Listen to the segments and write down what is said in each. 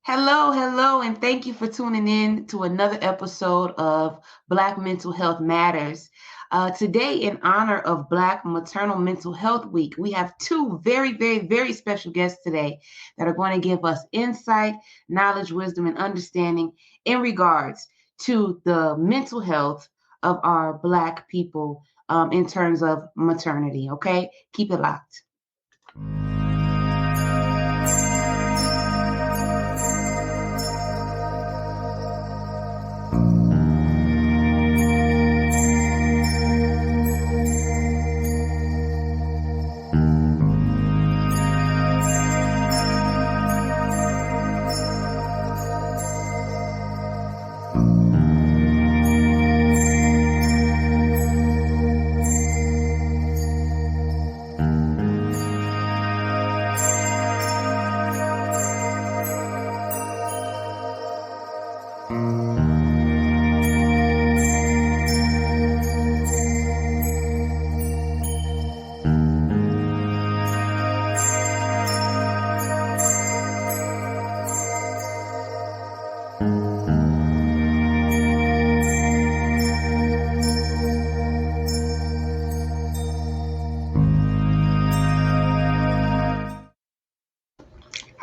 Hello, hello, and thank you for tuning in to another episode of Black Mental Health Matters. Today, in honor of Black Maternal Mental Health Week, we have two very special guests today that are going to give us insight, knowledge, wisdom, and understanding in regards to the mental health of our Black people in terms of maternity. Okay, keep it locked.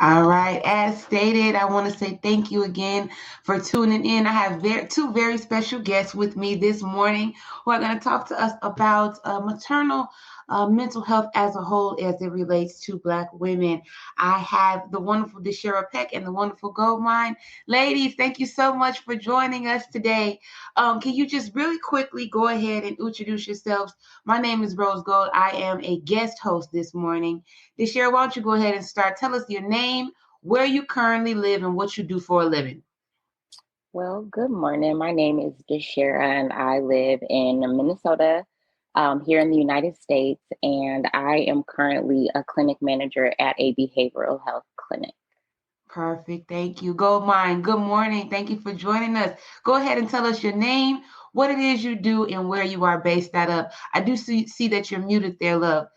All right, as stated, I want to say thank you again for tuning in. I have two very special guests with me this morning who are going to talk to us about maternal mental health as a whole as it relates to Black women. I have the wonderful Deshara Peck and the wonderful Goldmine. Ladies, thank you so much for joining us today. Can you just really quickly go ahead and introduce yourselves? My name is Rose Gold. I am a guest host this morning. Deshara, why don't you go ahead and start? Tell us your name, where you currently live, and what you do for a living. Well, good morning. My name is Deshara, and I live in Minnesota, here in the United States, and I am currently a clinic manager at a behavioral health clinic. Perfect. Thank you. Goldmine, good morning. Thank you for joining us. Go ahead and tell us your name, what it is you do, and where you are based out of. I do see that you're muted there, love.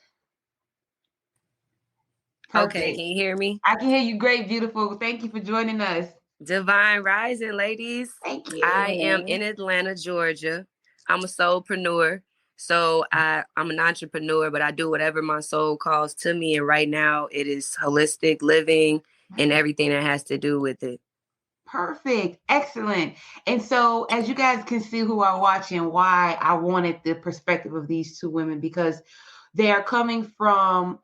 Perfect. Okay, can you hear me? I can hear you great, beautiful. Thank you for joining us. Divine Rising, ladies. Thank you. I am in Atlanta, Georgia. I'm a soulpreneur. So I'm an entrepreneur, but I do whatever my soul calls to me. And right now it is holistic living and everything that has to do with it. Perfect. Excellent. And so as you guys can see who are watching, why I wanted the perspective of these two women, because they are coming from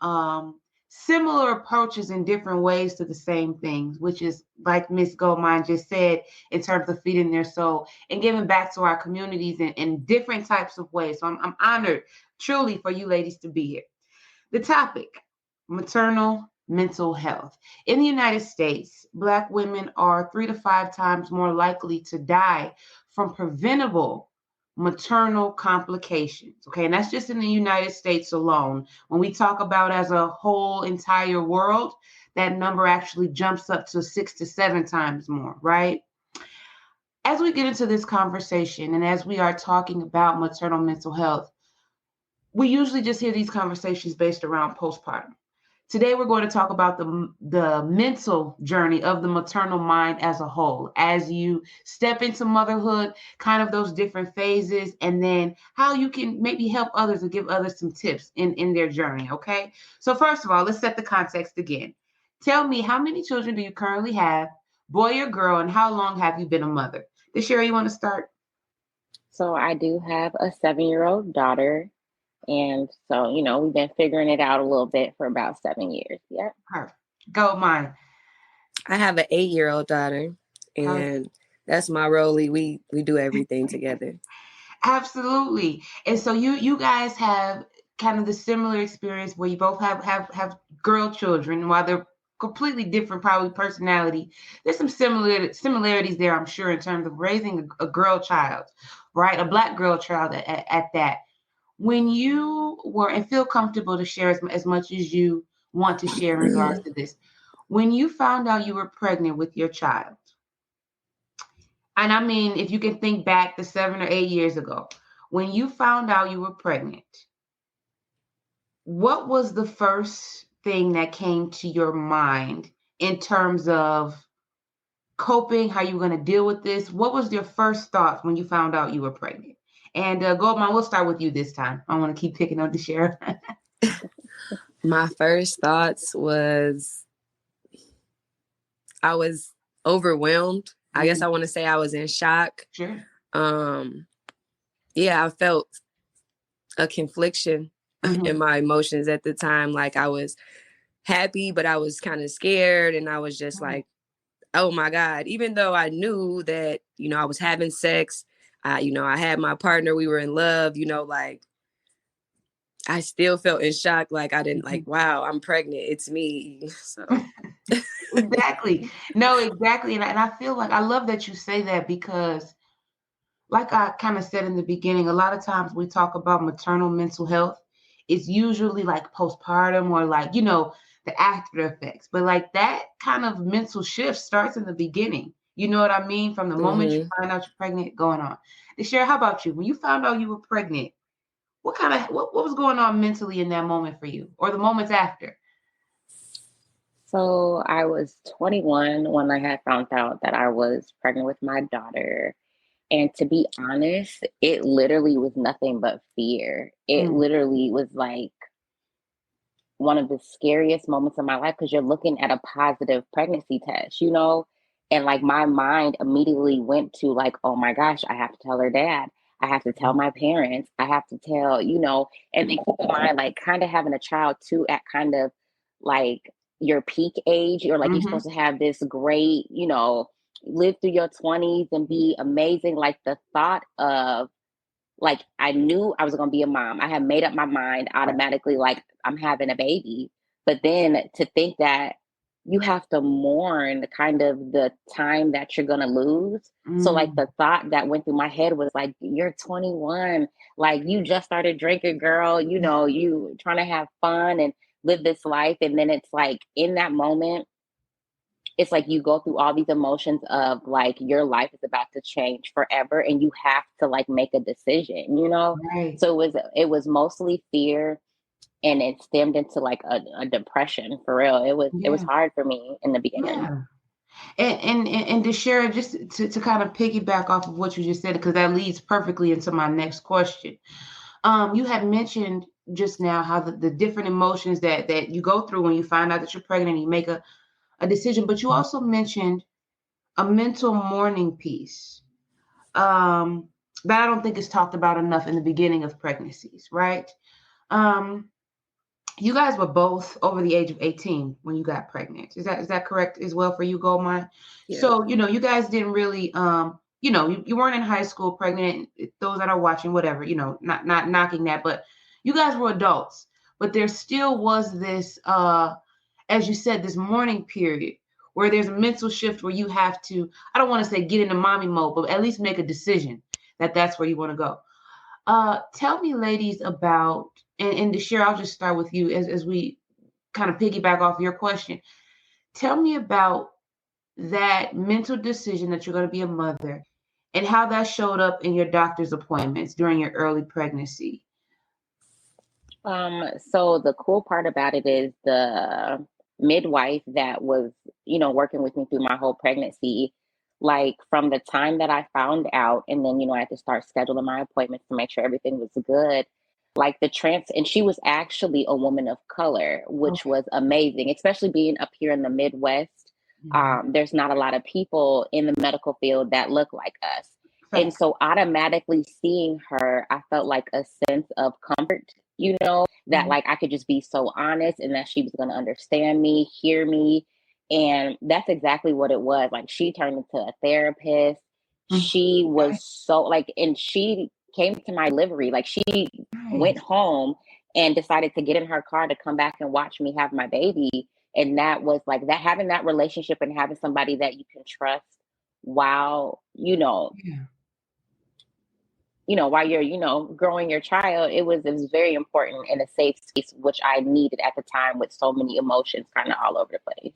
similar approaches in different ways to the same things, which is like Miss Goldmine just said, in terms of feeding their soul and giving back to our communities in different types of ways. So I'm honored truly for you ladies to be here. The topic, maternal mental health. In the United States, Black women are 3 to 5 times more likely to die from preventable maternal complications. Okay, and that's just in the United States alone. When we talk about as a whole entire world, that number actually jumps up to 6 to 7 times more, right? As we get into this conversation and as we are talking about maternal mental health, we usually just hear these conversations based around postpartum. Today, we're going to talk about the mental journey of the maternal mind as a whole, as you step into motherhood, kind of those different phases, and then how you can maybe help others or give others some tips in their journey, okay? So first of all, let's set the context again. Tell me, how many children do you currently have, boy or girl, and how long have you been a mother? Deshara, you want to start? So I do have a 7-year-old daughter. And so, we've been figuring it out a little bit for about 7 years. Yeah. Perfect. Goldmine. I have an 8-year-old daughter, and that's my role. We do everything together. Absolutely. And so you guys have kind of the similar experience where you both have girl children, while they're completely different, probably personality. There's some similarities there, I'm sure, in terms of raising a girl child, right? A Black girl child at that. When you were, and feel comfortable to share as much as you want to share in regards to this, when you found out you were pregnant with your child, and I mean, if you can think back to 7 or 8 years ago, when you found out you were pregnant, what was the first thing that came to your mind in terms of coping, how you were going to deal with this. What was your first thoughts when you found out you were pregnant? And Goldman, we'll start with you this time. I want to keep picking on the sheriff. My first thoughts was I was overwhelmed. I guess I want to say I was in shock. Sure. Yeah, I felt a confliction in my emotions at the time. Like I was happy, but I was kind of scared, and I was just like, oh my God. Even though I knew that, you know, I was having sex, you know, I had my partner, we were in love, you know, like I still felt in shock. Like I didn't like, wow, I'm pregnant. It's me. So exactly. No, exactly. And I feel like I love that you say that, because like I kind of said in the beginning, a lot of times we talk about maternal mental health. It's usually like postpartum or like, you know, the after effects. But like that kind of mental shift starts in the beginning. You know what I mean? From the moment you find out you're pregnant, going on. Deshara, how about you? When you found out you were pregnant, what was going on mentally in that moment for you, or the moments after? So I was 21 when I had found out that I was pregnant with my daughter. And to be honest, it literally was nothing but fear. It literally was like one of the scariest moments of my life, because you're looking at a positive pregnancy test, you know? And like my mind immediately went to like, oh my gosh, I have to tell her dad. I have to tell my parents. I have to tell, you know, and then keep in mind, like kind of having a child too at kind of like your peak age, or like you're supposed to have this great, you know, live through your 20s and be amazing. Like the thought of, like I knew I was going to be a mom. I had made up my mind automatically, like I'm having a baby. But then to think that you have to mourn the kind of the time that you're going to lose. So like the thought that went through my head was like, you're 21, like you just started drinking, girl, you know, you trying to have fun and live this life. And then it's like in that moment, it's like you go through all these emotions of like your life is about to change forever, and you have to like make a decision, you know? Right. So it was mostly fear, and it stemmed into like a depression for real. It was hard for me in the beginning. Yeah. And Deshara, just to kind of piggyback off of what you just said, because that leads perfectly into my next question. You had mentioned just now how the different emotions that you go through when you find out that you're pregnant and you make a decision, but you also mentioned a mental mourning piece that I don't think is talked about enough in the beginning of pregnancies, right? You guys were both over the age of 18 when you got pregnant. Is that correct as well for you, Goldmine? Yeah. So, you know, you guys didn't really, you know, you weren't in high school pregnant. Those that are watching, whatever, you know, not knocking that, but you guys were adults. But there still was this, as you said, this mourning period where there's a mental shift where you have to, I don't want to say get into mommy mode, but at least make a decision that that's where you want to go. Tell me, ladies, about, and Deshara, I'll just start with you as we kind of piggyback off your question. Tell me about that mental decision that you're going to be a mother and how that showed up in your doctor's appointments during your early pregnancy. So the cool part about it is the midwife that was, you know, working with me through my whole pregnancy, like from the time that I found out, and then, you know, I had to start scheduling my appointments to make sure everything was good. Like and she was actually a woman of color, which was amazing, especially being up here in the Midwest. There's not a lot of people in the medical field that look like us. And so automatically seeing her, I felt like a sense of comfort, you know, that like I could just be so honest and that she was going to understand me, hear me. And that's exactly what it was. Like she turned into a therapist. She was so like, and she came to my delivery. Like she went home and decided to get in her car to come back and watch me have my baby. And that was like that, having that relationship and having somebody that you can trust while, while you're, growing your child, it was very important in a safe space, which I needed at the time with so many emotions kind of all over the place.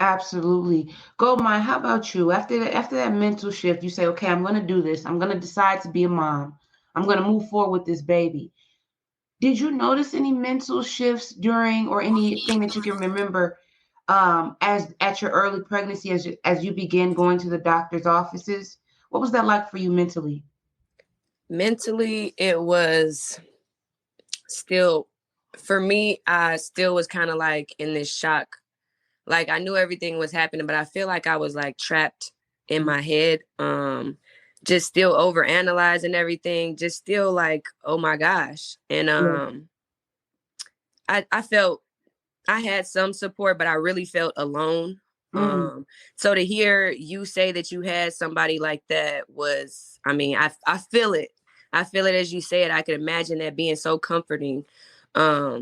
Absolutely. Goldmine, how about you? After that mental shift, you say, okay, I'm going to do this. I'm going to decide to be a mom. I'm going to move forward with this baby. Did you notice any mental shifts during, or anything that you can remember as at your early pregnancy, as you begin going to the doctor's offices? What was that like for you mentally? Mentally, it was still, for me, I still was kind of like in this shock. Like I knew everything was happening, but I feel like I was like trapped in my head. Just still over analyzing everything, just still like, oh my gosh. And I felt I had some support, but I really felt alone. So to hear you say that you had somebody like that was, I mean, I feel it. I feel it as you say it. I could imagine that being so comforting. Yeah.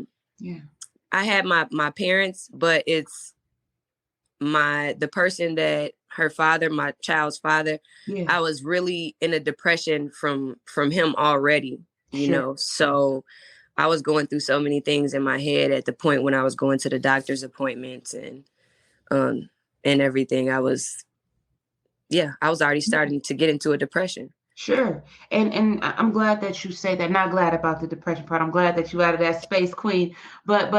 I had my parents, but it's the person that her father, my child's father, Yeah. I was really in a depression from him already, you Sure. know. So I was going through so many things in my head at the point when I was going to the doctor's appointments and everything. I was already starting to get into a depression. Sure. And I'm glad that you say that. Not glad about the depression part. I'm glad that you out of that space, Queen. But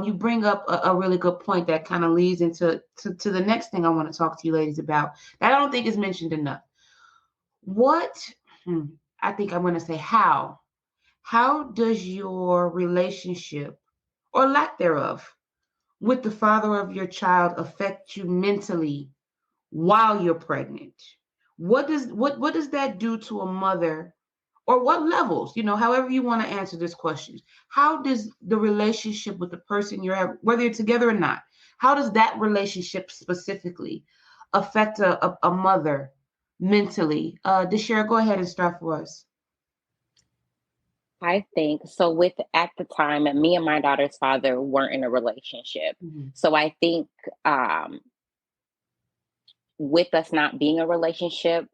you bring up a really good point that kind of leads into to the next thing I want to talk to you ladies about that I don't think is mentioned enough. I think I'm going to say how does your relationship or lack thereof with the father of your child affect you mentally while you're pregnant? What does that do to a mother, or what levels, however you want to answer this question? How does the relationship with the person you're having, whether you're together or not, how does that relationship specifically affect a mother mentally? Deshara, go ahead and start for us. I think so. At the time, me and my daughter's father weren't in a relationship. So I think with us not being a relationship,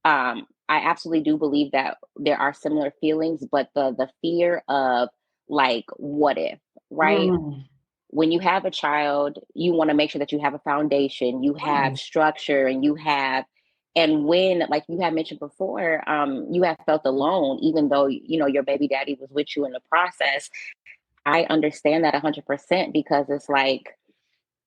I absolutely do believe that there are similar feelings, but the fear of like, what if, right? When you have a child, you want to make sure that you have a foundation, you have structure, and when, like you had mentioned before, you have felt alone, even though, your baby daddy was with you in the process. I understand that 100% because it's like,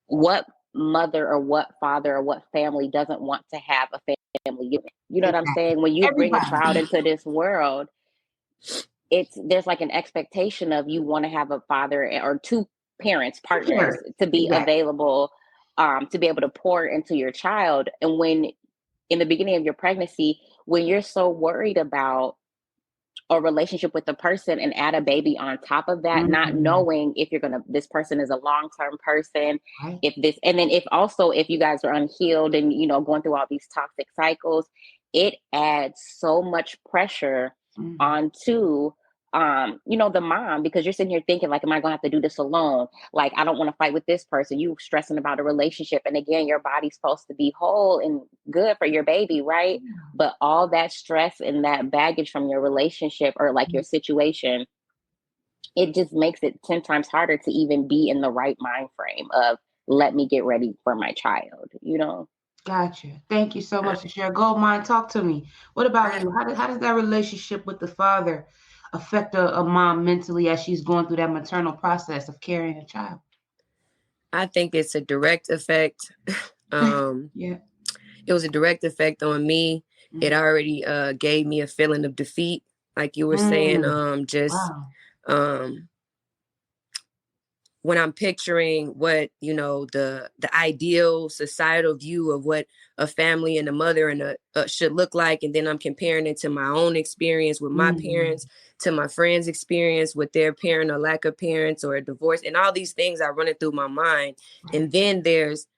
what mother or what father or what family doesn't want to have a family unit? You know what I'm saying? When you bring a child into this world, there's like an expectation of you want to have a father or two parents, partners, to be available, to be able to pour into your child. And when in the beginning of your pregnancy, when you're so worried about a relationship with the person and add a baby on top of that, not knowing if this person is a long-term person, and then if you guys are unhealed and, going through all these toxic cycles, it adds so much pressure onto, the mom, because you're sitting here thinking like, am I going to have to do this alone? Like, I don't want to fight with this person. You stressing about a relationship. And again, your body's supposed to be whole and good for your baby, right? But all that stress and that baggage from your relationship or like your situation, it just makes it 10 times harder to even be in the right mind frame of, let me get ready for my child, Gotcha. Thank you so much, Deshara. Goldmine, talk to me. What about you? How does that relationship with the father affect a mom mentally as she's going through that maternal process of carrying a child? I think it's a direct effect. Yeah. It was a direct effect on me. It already gave me a feeling of defeat, like you were saying. When I'm picturing what, the ideal societal view of what a family and a mother and should look like, and then I'm comparing it to my own experience with my parents, to my friends' experience with their parent or lack of parents or a divorce, and all these things are running through my mind. And then there's,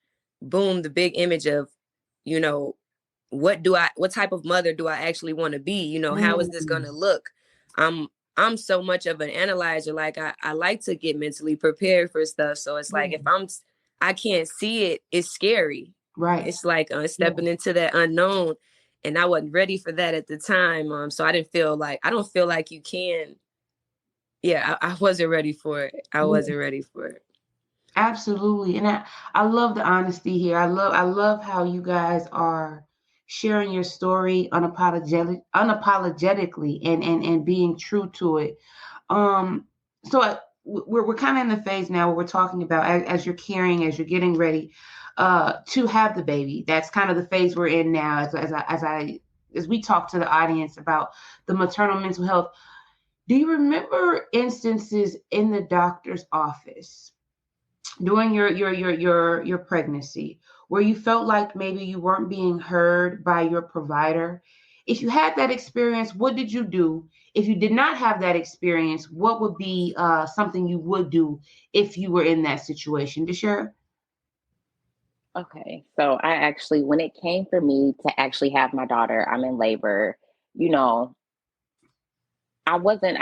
boom, the big image of, what type of mother do I actually want to be? How is this going to look? I'm so much of an analyzer. Like I like to get mentally prepared for stuff. So it's like, if I can't see it, it's scary. Right. It's like stepping into that unknown, and I wasn't ready for that at the time. So I don't feel like you can. Yeah, I wasn't ready for it. I wasn't ready for it. Absolutely. And I love the honesty here. I love how you guys are sharing your story unapologetically and being true to it. So we're kind of in the phase now where we're talking about as you're carrying, as you're getting ready to have the baby. That's kind of the phase we're in now. As we talk to the audience about the maternal mental health. Do you remember instances in the doctor's office during your pregnancy where you felt like maybe you weren't being heard by your provider? If you had that experience, what did you do? If you did not have that experience, what would be something you would do if you were in that situation? Deshara? Okay. So I actually, when it came for me to actually have my daughter, I'm in labor, you know, I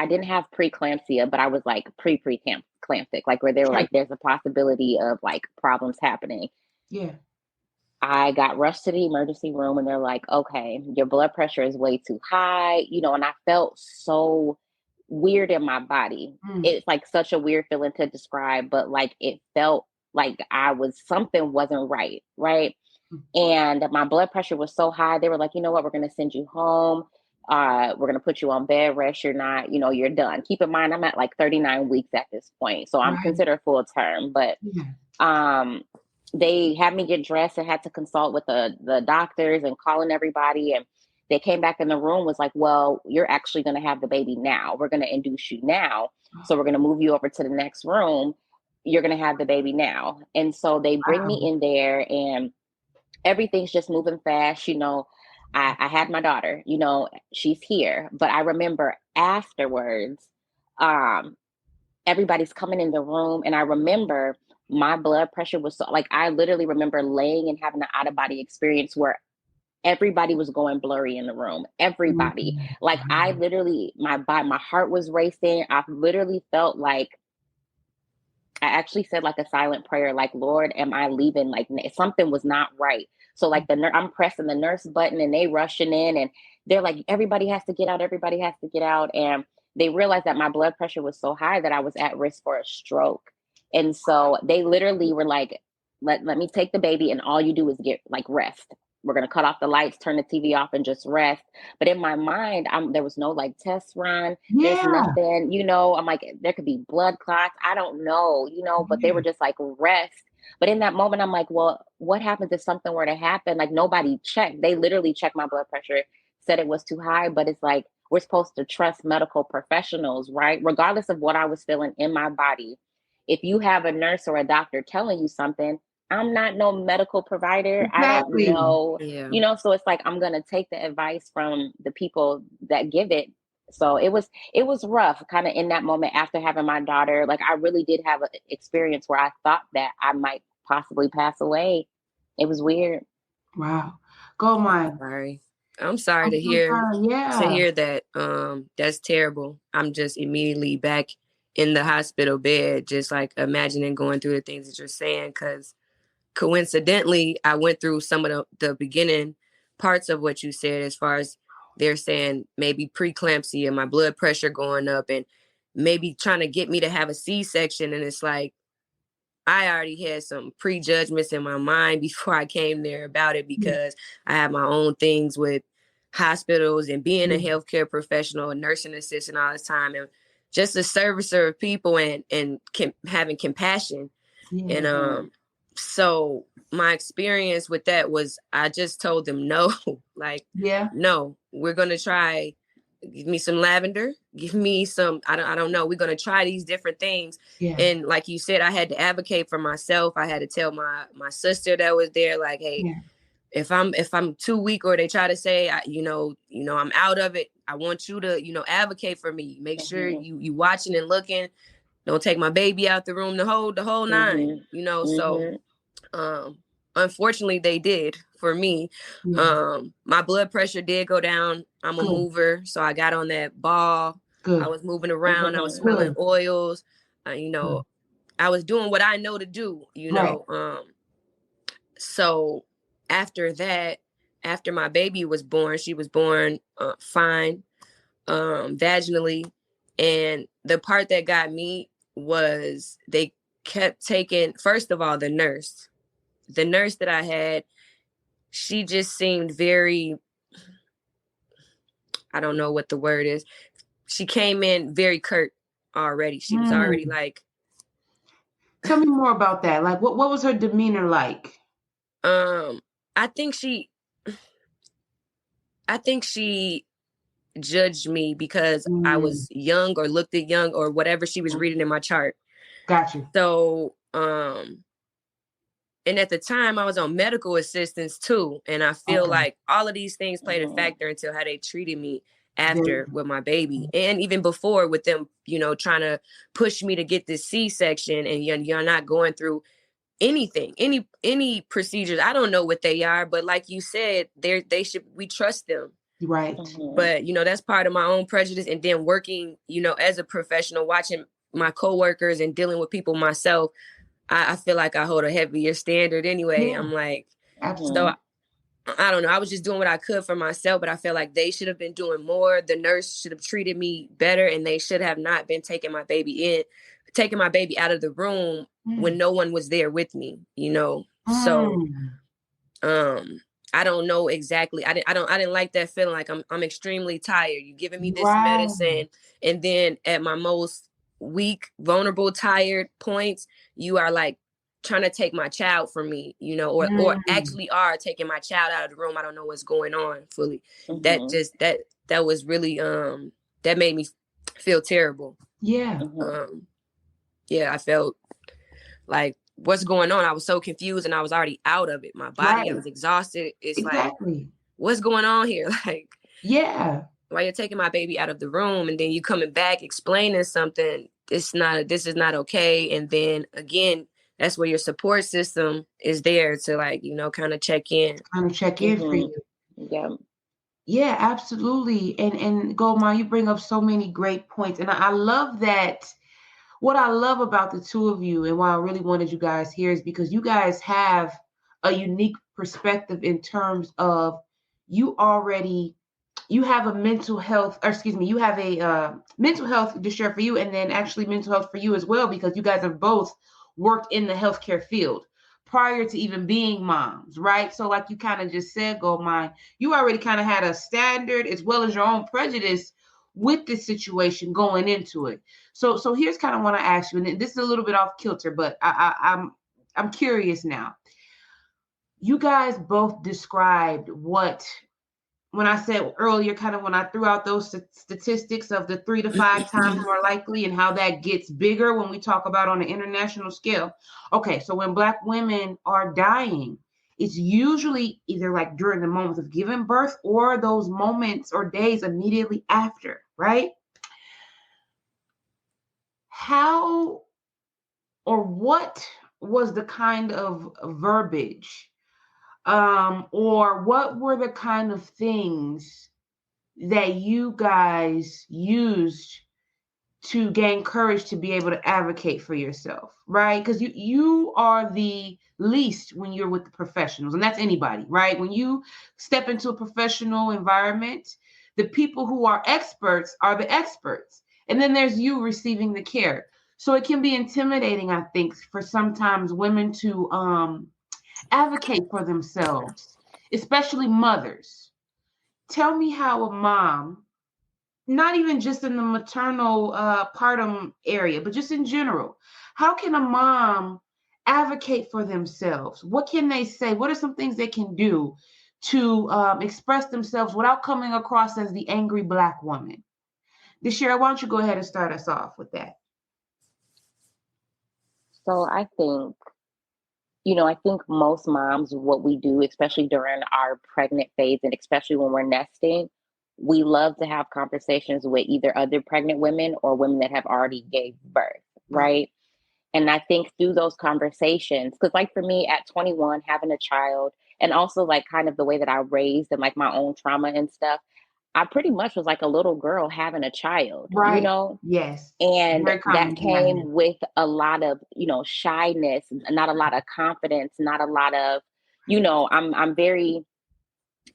didn't have preeclampsia, but I was like preeclamptic, like where they were Sure. like, there's a possibility of like problems happening. Yeah. I got rushed to the emergency room and they're like, okay, your blood pressure is way too high, and I felt so weird in my body. It's like such a weird feeling to describe, but like it felt like something wasn't right, right? And my blood pressure was so high, they were like, you know what, we're going to send you home. We're going to put you on bed rest. You're not, you're done. Keep in mind, I'm at like 39 weeks at this point. So I'm Right. considered full term, but they had me get dressed and had to consult with the doctors and calling everybody. And they came back in the room, was like, well, you're actually going to have the baby now. We're going to induce you now. So we're going to move you over to the next room. You're going to have the baby now. And so they bring me in there and everything's just moving fast. I had my daughter, she's here. But I remember afterwards, everybody's coming in the room. And I remember my blood pressure was so, like, I literally remember laying and having an out of body experience where everybody was going blurry in the room. Everybody. Like, I literally, my heart was racing. I literally felt like, I actually said like a silent prayer, like, Lord, am I leaving? Like something was not right. So like I'm pressing the nurse button and they rushing in and they're like, everybody has to get out. Everybody has to get out. And they realized that my blood pressure was so high that I was at risk for a stroke. And so they literally were like, let me take the baby and all you do is get like rest. We're going to cut off the lights, turn the TV off and just rest. But in my mind, there was no like test run. There's nothing, I'm like, there could be blood clots. I don't know, but they were just like rest. But in that moment, I'm like, well, what happens if something were to happen? Like nobody checked. They literally checked my blood pressure, said it was too high, but it's like, we're supposed to trust medical professionals, right? Regardless of what I was feeling in my body. If you have a nurse or a doctor telling you something, I'm not no medical provider. Exactly. I don't know, Yeah. So it's like, I'm going to take the advice from the people that give it. So it was rough kind of in that moment after having my daughter. Like I really did have an experience where I thought that I might possibly pass away. It was weird. Wow. Go mine. Sorry. I'm sorry to So hear sorry. Yeah. that. That's terrible. I'm just immediately back in the hospital bed, just like imagining going through the things that you're saying, because coincidentally, I went through some of the beginning parts of what you said, as far as they're saying maybe preeclampsia, my blood pressure going up, and maybe trying to get me to have a C-section. And it's like, I already had some prejudgments in my mind before I came there about it, because I have my own things with hospitals and being a healthcare professional, a nursing assistant all this time, and just a servicer of people and having compassion. And so my experience with that was, I just told them no, like, no, we're going to try. Give me some lavender, give me some, I don't know. We're going to try these different things. And like you said, I had to advocate for myself. I had to tell my sister that was there, like, hey, if I'm too weak, or they try to say, I'm out of it, I want you to, advocate for me. Make sure you watching and looking. Don't take my baby out the room, the whole nine, So unfortunately they did for me. My blood pressure did go down. I'm a mover, so I got on that ball. I was moving around. I was smelling oils. I was doing what I know to do. So after that, after my baby was born, she was born fine, vaginally, and the part that got me was they kept taking. First of all, the nurse that I had, she just seemed very, I don't know what the word is. She came in very curt already. She was already like. Tell me more about that. Like, what was her demeanor like? I think she judged me because I was young or looked at young or whatever she was reading in my chart. Gotcha. So, and at the time I was on medical assistance too. And I feel like all of these things played a factor into how they treated me after with my baby. And even before with them, you know, trying to push me to get this C-section, and you're not going through anything, any procedures. I don't know what they are, but like you said, we trust them. Right. But, you know, that's part of my own prejudice. And then working, you know, as a professional, watching my coworkers and dealing with people myself, I feel like I hold a heavier standard anyway. I'm like, so I don't know. I was just doing what I could for myself, but I feel like they should have been doing more. The nurse should have treated me better, and they should have not been taking my baby out of the room when no one was there with me, you know? So, I don't know exactly. I didn't like that feeling. Like I'm extremely tired. You're giving me this medicine, and then at my most weak, vulnerable, tired points, you are like trying to take my child from me, you know, or actually are taking my child out of the room. I don't know what's going on fully. That was really that made me feel terrible. Yeah. Yeah, I felt like, what's going on? I was so confused, and I was already out of it. My body, I was exhausted. It's like, what's going on here? Like, why you're taking my baby out of the room, and then you coming back explaining something. This is not okay. And then again, that's where your support system is there to, like, you know, kind of check in. For you. Yeah. Yeah, absolutely. And Goldmine, you bring up so many great points. And I love that. What I love about the two of you, and why I really wanted you guys here, is because you guys have a unique perspective in terms of you have a mental health, or excuse me, you have a mental health to share for you, and then actually mental health for you as well, because you guys have both worked in the healthcare field prior to even being moms, right? So like you kind of just said, Goldmine, you already kind of had a standard as well as your own prejudice with this situation going into it. So here's kind of what I ask you, and this is a little bit off kilter, but I'm curious now. You guys both described when I said earlier, kind of when I threw out those statistics of the 3 to 5 times more likely, and how that gets bigger when we talk about on an international scale. Okay, so when Black women are dying, it's usually either like during the moments of giving birth or those moments or days immediately after, right? How or what was the kind of verbiage, or what were the kind of things that you guys used to gain courage to be able to advocate for yourself, right? Because you are the least when you're with the professionals, and that's anybody, right? When you step into a professional environment, the people who are experts are the experts, and then there's you receiving the care. So it can be intimidating, I think, for sometimes women to advocate for themselves, especially mothers. Tell me how a mom, not even just in the maternal partum area, but just in general, how can a mom advocate for themselves? What can they say? What are some things they can do to express themselves without coming across as the angry Black woman? Deshara, why don't you go ahead and start us off with that? So I think, I think most moms, what we do, especially during our pregnant phase, and especially when we're nesting, we love to have conversations with either other pregnant women or women that have already gave birth, right? And I think through those conversations, because like for me at 21, having a child, and also like kind of the way that I raised and like my own trauma and stuff, I pretty much was like a little girl having a child, Yes. And that came with a lot of, shyness, not a lot of confidence, not a lot of, I'm very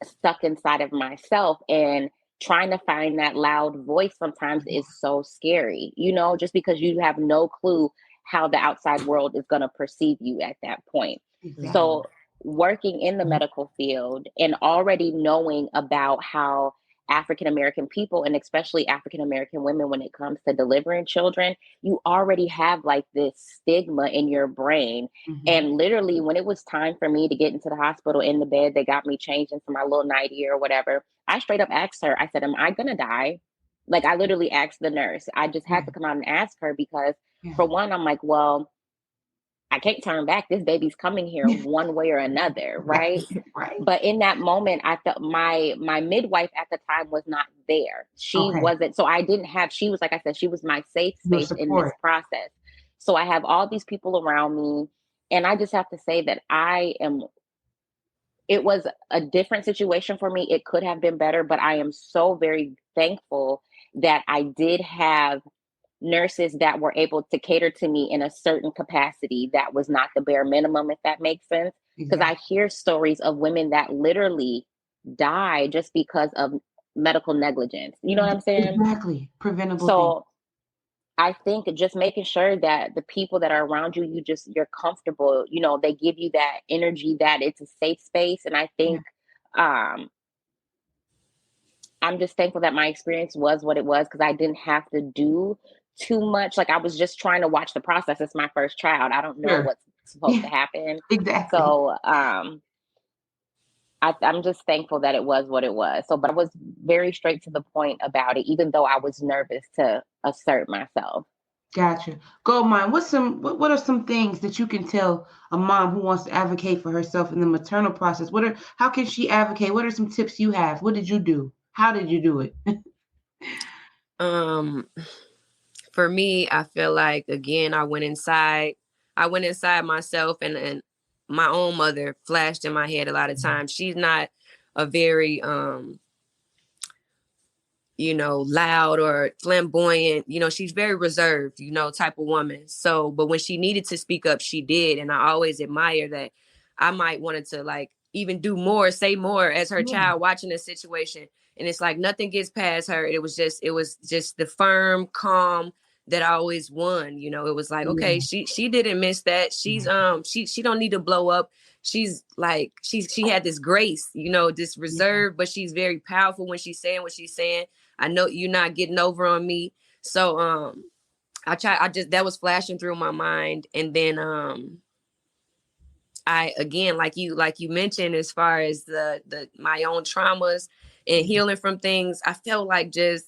stuck inside of myself, and trying to find that loud voice sometimes is so scary, just because you have no clue how the outside world is going to perceive you at that point. Exactly. So working in the medical field and already knowing about how African-American people, and especially African-American women, when it comes to delivering children, you already have like this stigma in your brain. Mm-hmm. And literally when it was time for me to get into the hospital in the bed, they got me changed into my little nightie or whatever. I straight up asked her, I said, am I going to die? Like, I literally asked the nurse. I just had to come out and ask her because for one, I'm like, well, I can't turn back. This baby's coming here one way or another, right? Right. But in that moment, I felt my midwife at the time was not there. She wasn't. So I didn't have, she was, like I said, she was my safe space in this process. So I have all these people around me. And I just have to say that it was a different situation for me. It could have been better, but I am so very thankful that I did have nurses that were able to cater to me in a certain capacity that was not the bare minimum, if that makes sense. Because I hear stories of women that literally die just because of medical negligence. You know what I'm saying? Exactly. Preventable So things. I think just making sure that the people that are around you, you're comfortable, you know, they give you that energy, that it's a safe space. And I think I'm just thankful that my experience was what it was, because I didn't have to do too much. Like, I was just trying to watch the process. It's my first child. I don't know what's supposed to happen. Exactly. So I'm just thankful that it was what it was. So, but I was very straight to the point about it, even though I was nervous to assert myself. Gotcha. Goldmine, what are some things that you can tell a mom who wants to advocate for herself in the maternal process? How can she advocate? What are some tips you have? What did you do? How did you do it? For me, I feel like, again, I went inside myself, and my own mother flashed in my head a lot of times. She's not a very, loud or flamboyant, she's very reserved, type of woman. So, but when she needed to speak up, she did. And I always admire that. I might wanted to like even do more, say more as her child watching the situation. And it's like nothing gets past her. It was just the firm, calm that I always won. It was like, okay, she didn't miss that. She's she don't need to blow up. She's like, she had this grace, this reserve, but she's very powerful when she's saying what she's saying. I know you're not getting over on me. So that was flashing through my mind. And then I, again, like you mentioned, as far as my own traumas and healing from things, I felt like just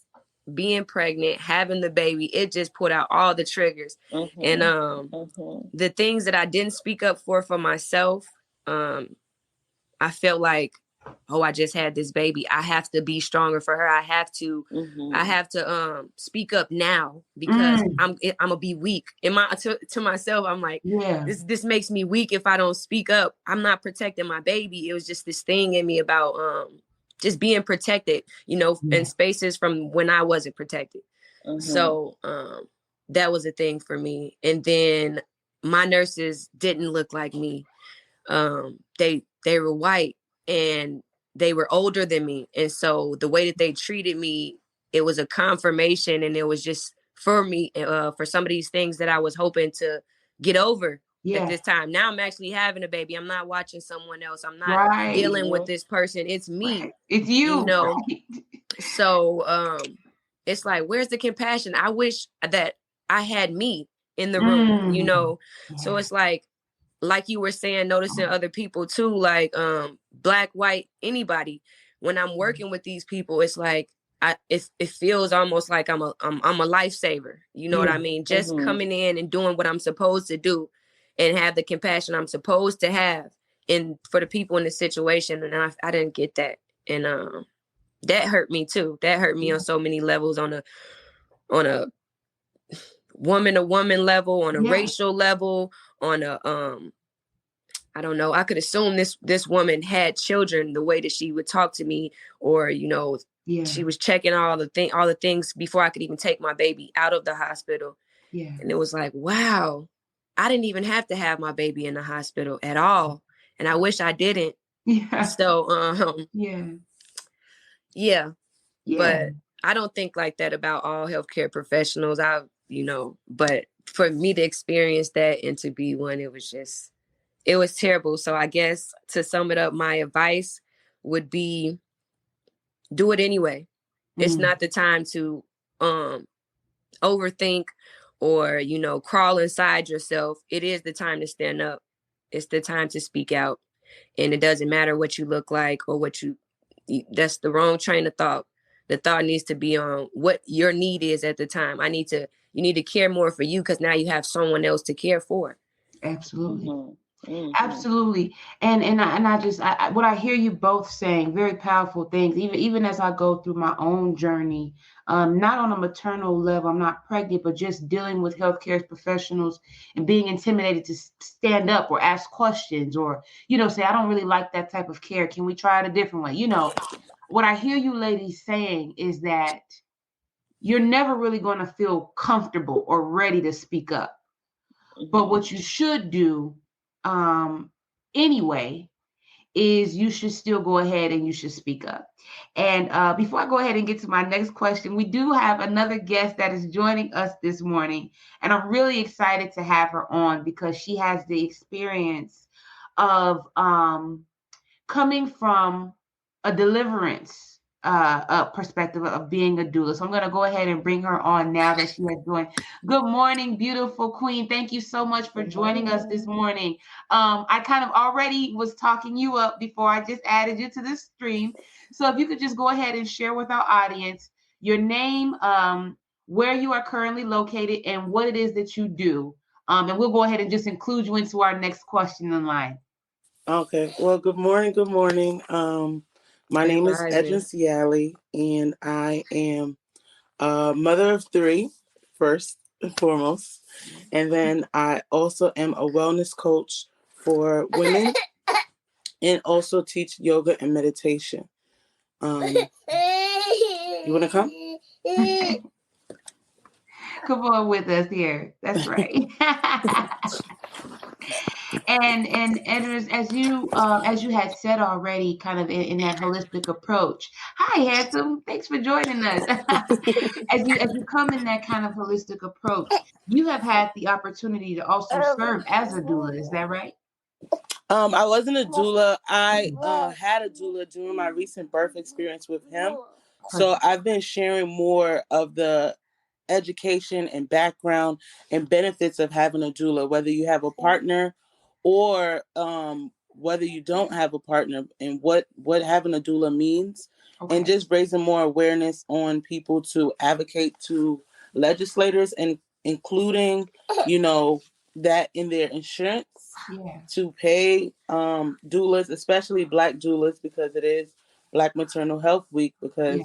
being pregnant, having the baby, it just put out all the triggers. And the things that I didn't speak up for myself, I felt like, I just had this baby. I have to be stronger for her. I have to speak up now, because I'm gonna be weak. To myself, I'm like, this makes me weak if I don't speak up. I'm not protecting my baby. It was just this thing in me about just being protected, in spaces from when I wasn't protected. So that was a thing for me. And then my nurses didn't look like me. They were white and they were older than me. And so the way that they treated me, it was a confirmation, and it was just for me, for some of these things that I was hoping to get over at this time. Now I'm actually having a baby. I'm not watching someone else. I'm not dealing with this person. It's me. It's you. So it's like, where's the compassion? I wish that I had me in the room, So it's like you were saying, noticing other people too, like black, white, anybody. When I'm working with these people, it's like it feels almost like I'm a lifesaver. You know what I mean? Just coming in and doing what I'm supposed to do, and have the compassion I'm supposed to have for the people in the situation. And I didn't get that, and that hurt me too. That hurt me on so many levels, on a woman to woman level, on a racial level, on a I don't know. I could assume this woman had children, the way that she would talk to me, or she was checking all the things before I could even take my baby out of the hospital. And it was like, wow, I didn't even have to have my baby in the hospital at all, and I wish I didn't. So but I don't think like that about all healthcare professionals. But for me to experience that and to be one, it was terrible. So I guess, to sum it up, my advice would be, do it anyway. It's not the time to overthink or, crawl inside yourself. It is the time to stand up. It's the time to speak out. And it doesn't matter what you look like or that's the wrong train of thought. The thought needs to be on what your need is at the time. You need to care more for you because now you have someone else to care for. Absolutely. Absolutely. And I what I hear you both saying, very powerful things, even as I go through my own journey, not on a maternal level, I'm not pregnant, but just dealing with healthcare professionals and being intimidated to stand up or ask questions or, say, I don't really like that type of care. Can we try it a different way? What I hear you ladies saying is that you're never really going to feel comfortable or ready to speak up. But what you should do anyway is you should still go ahead and you should speak up. And before I go ahead and get to my next question, we do have another guest that is joining us this morning. And I'm really excited to have her on because she has the experience of coming from a deliverance perspective of being a doula. So I'm going to go ahead and bring her on now that she has joined. Good morning, beautiful queen. Thank you so much for joining us this morning. I kind of already was talking you up before I just added you to the stream. So if you could just go ahead and share with our audience your name, where you are currently located, and what it is that you do. And we'll go ahead and just include you into our next question in line. Okay. Well, good morning. Good morning. My name is Edrin Ciali, and I am a mother of 3, first and foremost. And then I also am a wellness coach for women and also teach yoga and meditation. You want to come? Come on with us here. That's right. And as you had said already, kind of in that holistic approach. Hi, handsome. Thanks for joining us. as you come in that kind of holistic approach, you have had the opportunity to also serve as a doula. Is that right? I wasn't a doula. I had a doula during my recent birth experience with him. So I've been sharing more of the education and background and benefits of having a doula, whether you have a partner or whether you don't have a partner, and what having a doula means, and just raising more awareness on people to advocate to legislators and including, that in their insurance to pay doulas, especially Black doulas, because it is Black Maternal Health Week, because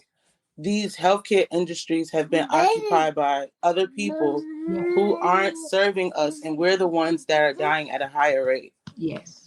these healthcare industries have been occupied by other people who aren't serving us, and we're the ones that are dying at a higher rate. Yes.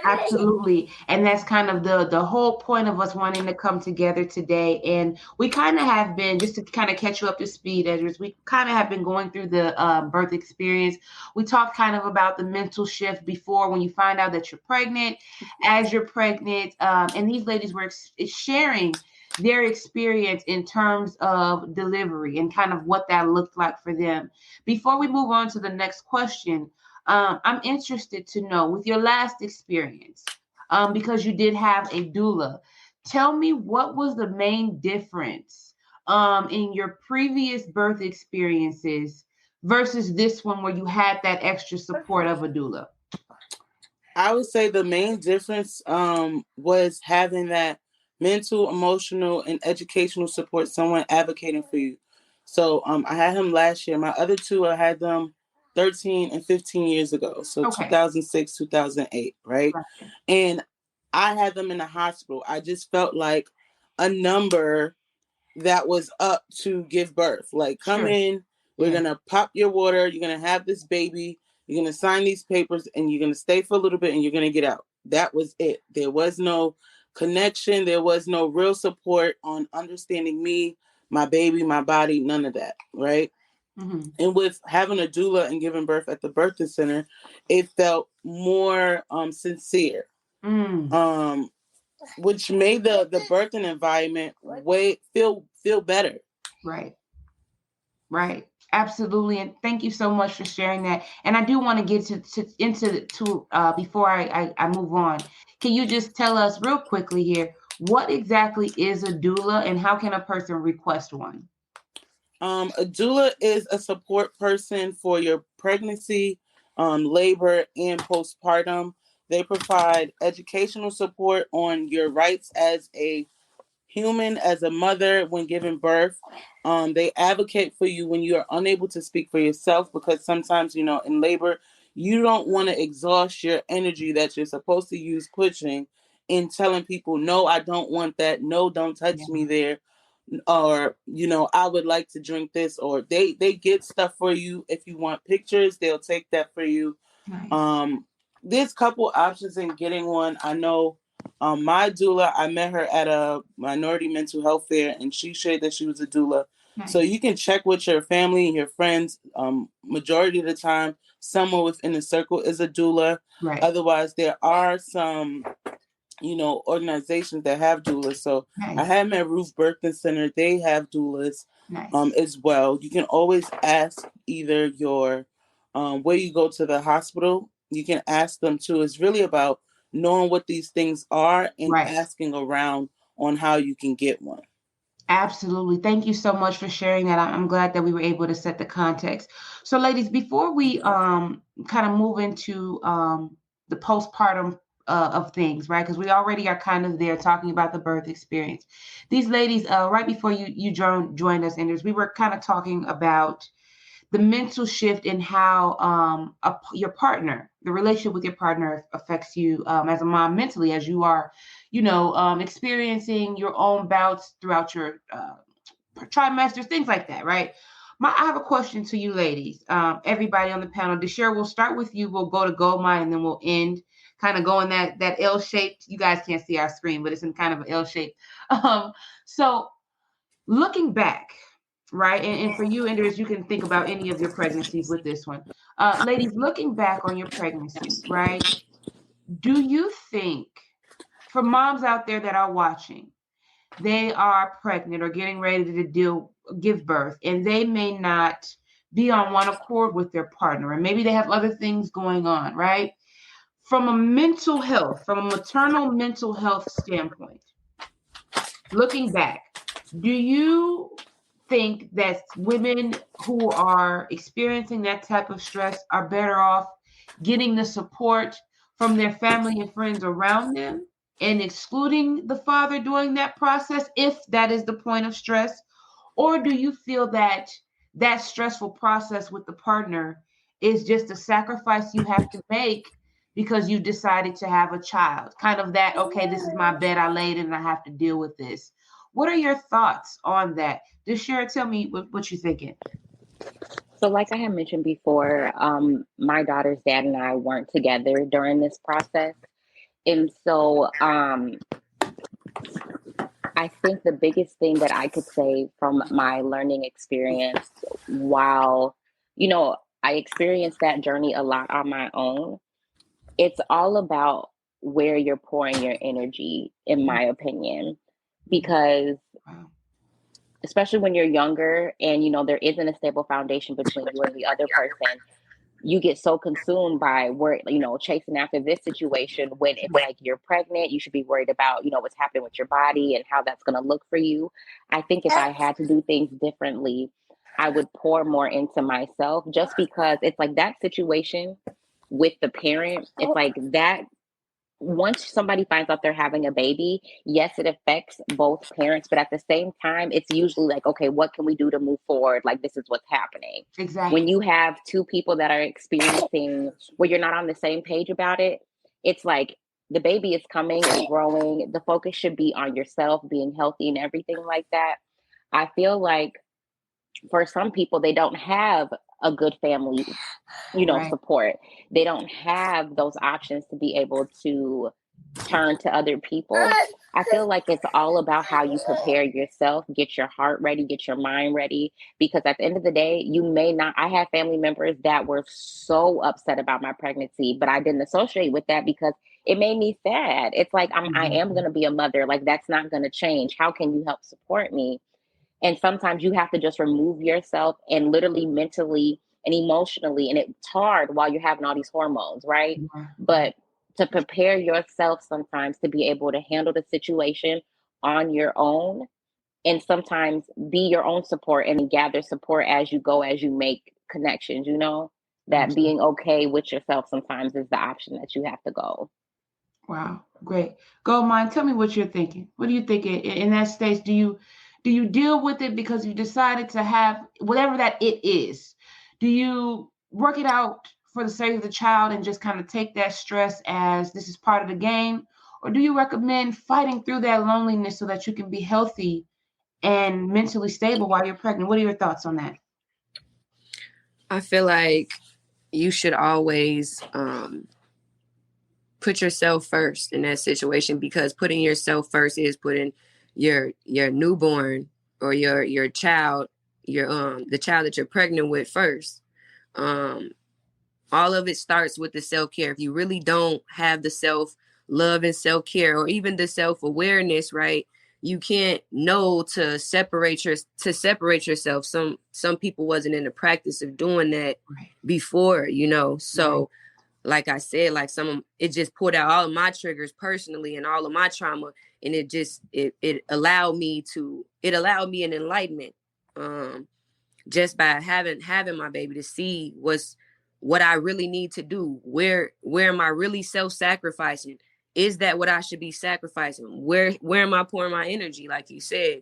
Absolutely. And that's kind of the whole point of us wanting to come together today. And we kind of have been, just to kind of catch you up to speed, Edris, we kind of have been going through the birth experience. We talked kind of about the mental shift before when you find out that you're pregnant, as you're pregnant. And these ladies were sharing their experience in terms of delivery and kind of what that looked like for them. Before we move on to the next question, I'm interested to know, with your last experience, because you did have a doula, tell me what was the main difference in your previous birth experiences versus this one where you had that extra support of a doula? I would say the main difference was having that mental, emotional, and educational support, someone advocating for you. So I had him last year. My other 2, I had them 13 and 15 years ago. So 2006, 2008, right? And I had them in the hospital. I just felt like a number that was up to give birth. Like, come in, we're going to pop your water, you're going to have this baby, you're going to sign these papers, and you're going to stay for a little bit, and you're going to get out. That was it. There was no connection. There was no real support on understanding me, my baby, my body, none of that, right? Mm-hmm. And with having a doula and giving birth at the birthing center, it felt more sincere, which made the birthing environment feel better. Right. Absolutely. And thank you so much for sharing that. And I do want to get into before I move on. Can you just tell us real quickly here, What exactly is a doula, and how can a person request one? A doula is a support person for your pregnancy, labor, and postpartum. They provide educational support on your rights as a human, as a mother when giving birth. They advocate for you when you are unable to speak for yourself, because sometimes, in labor, you don't want to exhaust your energy that you're supposed to use pushing in telling people, no, I don't want that. No, don't touch me there. Or, I would like to drink this. Or they get stuff for you. If you want pictures, they'll take that for you. Nice. There's a couple options in getting one. I know my doula, I met her at a minority mental health fair, and she shared that she was a doula. Nice. So you can check with your family and your friends. Majority of the time, someone within the circle is a doula. Right. Otherwise, there are some organizations that have doulas. So nice. I have met Ruth Birthing Center. They have doulas nice. As well. You can always ask either your where you go to the hospital. You can ask them too. It's really about knowing what these things are and right. asking around on how you can get one. Absolutely. Thank you so much for sharing that. I'm glad that we were able to set the context. So ladies, before we kind of move into the postpartum of things, right? Because we already are kind of there talking about the birth experience. These ladies, right before you joined us, Anders, we were kind of talking about the mental shift in how your partner, the relationship with your partner affects you as a mom mentally, as you are, experiencing your own bouts throughout your trimesters, things like that, right? I have a question to you ladies, everybody on the panel. Deshara, we'll start with you. We'll go to Goldmine, and then we'll end kind of going that L-shaped. You guys can't see our screen, but it's in kind of an L-shape. So looking back, right? And for you, Anders, you can think about any of your pregnancies with this one. Ladies, looking back on your pregnancy, right? Do you think, for moms out there that are watching, they are pregnant or getting ready to give birth, and they may not be on one accord with their partner, and maybe they have other things going on, right? From a maternal mental health standpoint, looking back, do you think that women who are experiencing that type of stress are better off getting the support from their family and friends around them and excluding the father during that process, if that is the point of stress? Or do you feel that that stressful process with the partner is just a sacrifice you have to make because you decided to have a child? Kind of that, okay, this is my bed, I laid in, and I have to deal with this. What are your thoughts on that? Deshara, tell me what you're thinking. So like I had mentioned before, my daughter's dad and I weren't together during this process. And so I think the biggest thing that I could say from my learning experience, while, I experienced that journey a lot on my own, it's all about where you're pouring your energy, in my opinion, because especially when you're younger and, there isn't a stable foundation between you and the other person, you get so consumed by chasing after this situation, when it's like you're pregnant, you should be worried about, what's happening with your body and how that's going to look for you. I think if I had to do things differently, I would pour more into myself, just because it's like that situation with the parent. It's like that. Once somebody finds out they're having a baby, yes, it affects both parents, but at the same time, it's usually like, okay, what can we do to move forward? Like, this is what's happening. Exactly. When you have two people that are experiencing where you're not on the same page about it, it's like the baby is coming, it's growing. The focus should be on yourself, being healthy and everything like that. I feel like for some people, they don't have a good family, support. They don't have those options to be able to turn to other people. I feel like it's all about how you prepare yourself, get your heart ready, get your mind ready, because at the end of the day, you may not. I have family members that were so upset about my pregnancy, but I didn't associate with that because it made me sad. It's like, I am going to be a mother. Like, that's not going to change. How can you help support me? And sometimes you have to just remove yourself, and literally mentally and emotionally, and it's hard while you're having all these hormones, right? But to prepare yourself sometimes to be able to handle the situation on your own, and sometimes be your own support and gather support as you go, as you make connections, you know, that being okay with yourself sometimes is the option that you have to go. Wow, great. Goldmine, tell me what you're thinking. What do you think in that stage? Do you deal with it because you decided to have whatever that it is? Do you work it out for the sake of the child and just kind of take that stress as this is part of the game? Or do you recommend fighting through that loneliness so that you can be healthy and mentally stable while you're pregnant? What are your thoughts on that? I feel like you should always put yourself first in that situation, because putting yourself first is putting your newborn or your child, the child that you're pregnant with first. All of it starts with the self-care. If you really don't have the self-love and self-care, or even the self-awareness, right, you can't know to separate yourself. Some people wasn't in the practice of doing that before, you know. So like I said, like it just pulled out all of my triggers personally and all of my trauma, and it allowed me an enlightenment, just by having my baby, to see what I really need to do. Where am I really self-sacrificing? Is that what I should be sacrificing? Where am I pouring my energy? Like you said,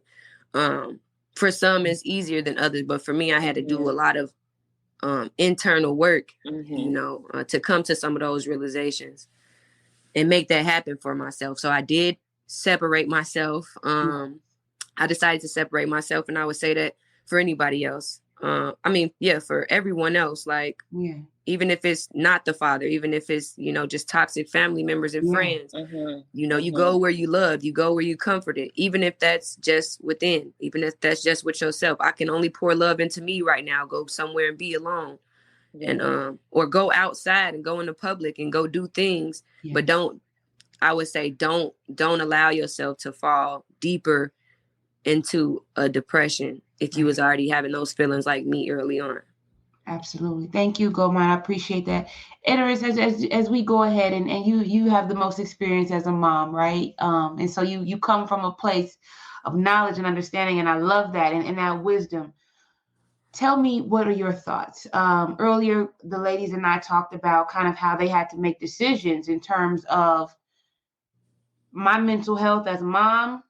for some it's easier than others, but for me, I had to do a lot of internal work, you know, to come to some of those realizations and make that happen for myself. So I did separate myself. I decided to separate myself, and I would say that for anybody else. For everyone else, like, even if it's not the father, even if it's, you know, just toxic family members and friends, you know, you go where you love, you go where you comforted, even if that's just within, even if that's just with yourself. I can only pour love into me right now. Go somewhere and be alone, and or go outside and go into public and go do things, but don't allow yourself to fall deeper into a depression if you was already having those feelings like me early on. Absolutely. Thank you, Goldmine. I appreciate that. Edoris, as we go ahead, and you have the most experience as a mom, right? And so you come from a place of knowledge and understanding, and I love that, and that wisdom. Tell me, what are your thoughts? Earlier, the ladies and I talked about kind of how they had to make decisions in terms of my mental health as a mom.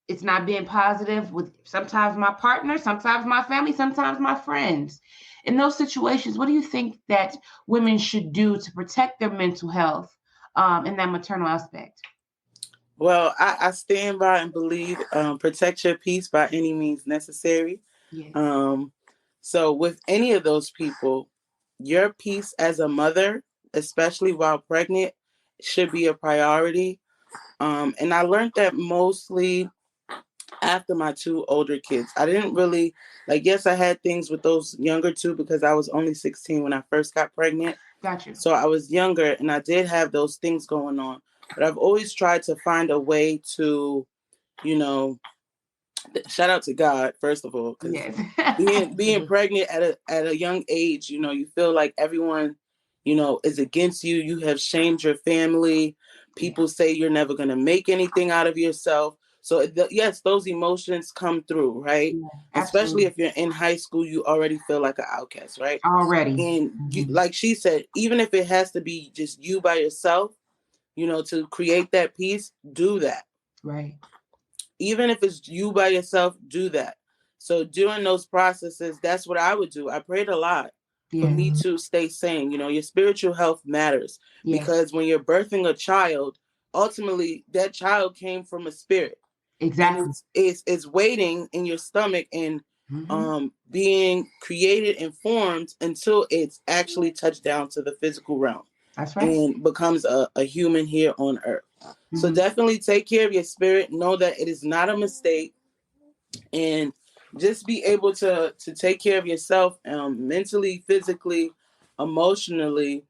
It's not being positive with sometimes my partner, sometimes my family, sometimes my friends. In those situations, what do you think that women should do to protect their mental health in that maternal aspect? Well, I stand by and believe protect your peace by any means necessary. Yes. So with any of those people, your peace as a mother, especially while pregnant, should be a priority. And I learned that mostly after my two older kids. I didn't really, yes, I had things with those younger two because I was only 16 when I first got pregnant. Gotcha. So I was younger and I did have those things going on. But I've always tried to find a way to, you know, shout out to God, first of all, because being pregnant at a young age, you know, you feel like everyone, you know, is against you. You have shamed your family. People say you're never going to make anything out of yourself. So yes, those emotions come through, right? Yeah, especially if you're in high school, you already feel like an outcast, right? Already. And you, like she said, even if it has to be just you by yourself, you know, to create that peace, do that. Right. Even if it's you by yourself, do that. So during those processes, that's what I would do. I prayed a lot for me to stay sane. You know, your spiritual health matters because when you're birthing a child, ultimately that child came from a spirit. Exactly. And it's waiting in your stomach and being created and formed until it's actually touched down to the physical realm. That's right. And becomes a human here on earth. So definitely take care of your spirit. Know that it is not a mistake. And just be able to take care of yourself mentally, physically, emotionally.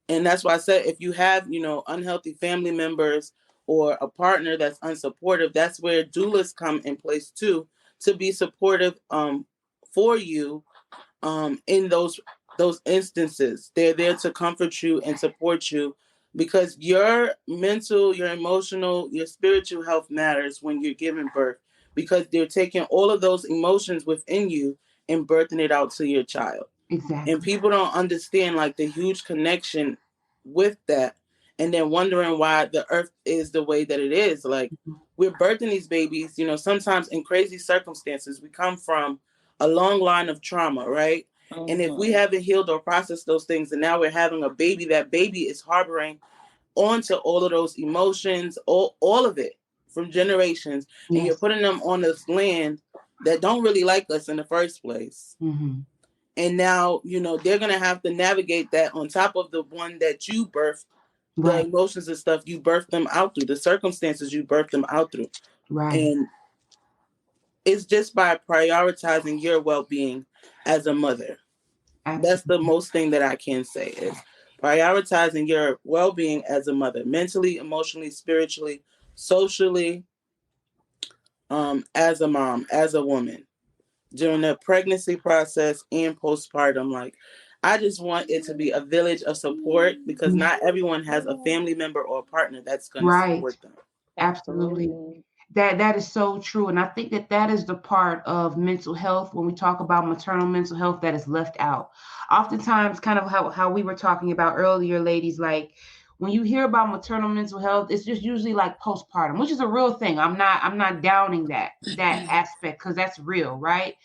And that's why I said, if you have, you know, unhealthy family members or a partner that's unsupportive, that's where doulas come in place too, to be supportive for you in those instances. They're there to comfort you and support you because your mental, your emotional, your spiritual health matters when you're giving birth, because they're taking all of those emotions within you and birthing it out to your child. Exactly. And people don't understand like the huge connection with that, and then wondering why the earth is the way that it is. Like, we're birthing these babies, sometimes in crazy circumstances. We come from a long line of trauma, right? And if we haven't healed or processed those things, and now we're having a baby, that baby is harboring onto all of those emotions, all of it from generations. Yes. And you're putting them on this land that don't really like us in the first place. Mm-hmm. And now, they're going to have to navigate that on top of the one that you birthed, the emotions and stuff you birthed them out through, the circumstances you birthed them out through. Right. And it's just by prioritizing your well-being as a mother. Absolutely. That's the most thing that I can say is prioritizing your well-being as a mother, mentally, emotionally, spiritually, socially, as a mom, as a woman. During the pregnancy process and postpartum, like, I just want it to be a village of support, because not everyone has a family member or a partner that's going to support them. Absolutely. That is so true. And I think that is the part of mental health when we talk about maternal mental health that is left out. Oftentimes, kind of how we were talking about earlier, ladies, like when you hear about maternal mental health, it's just usually like postpartum, which is a real thing. I'm not downing that aspect, because that's real, right?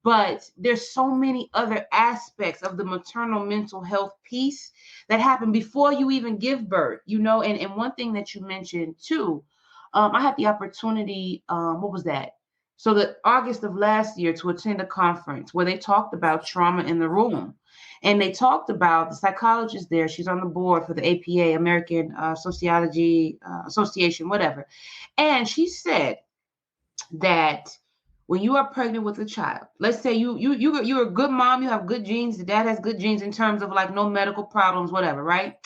But there's so many other aspects of the maternal mental health piece that happen before you even give birth, and one thing that you mentioned too, I had the opportunity, what was that? So the August of last year, to attend a conference where they talked about trauma in the room. And they talked about the psychologist there. She's on the board for the APA, American Sociology Association, whatever. And she said that when you are pregnant with a child, let's say you're a good mom, you have good genes, the dad has good genes in terms of like no medical problems, whatever, right?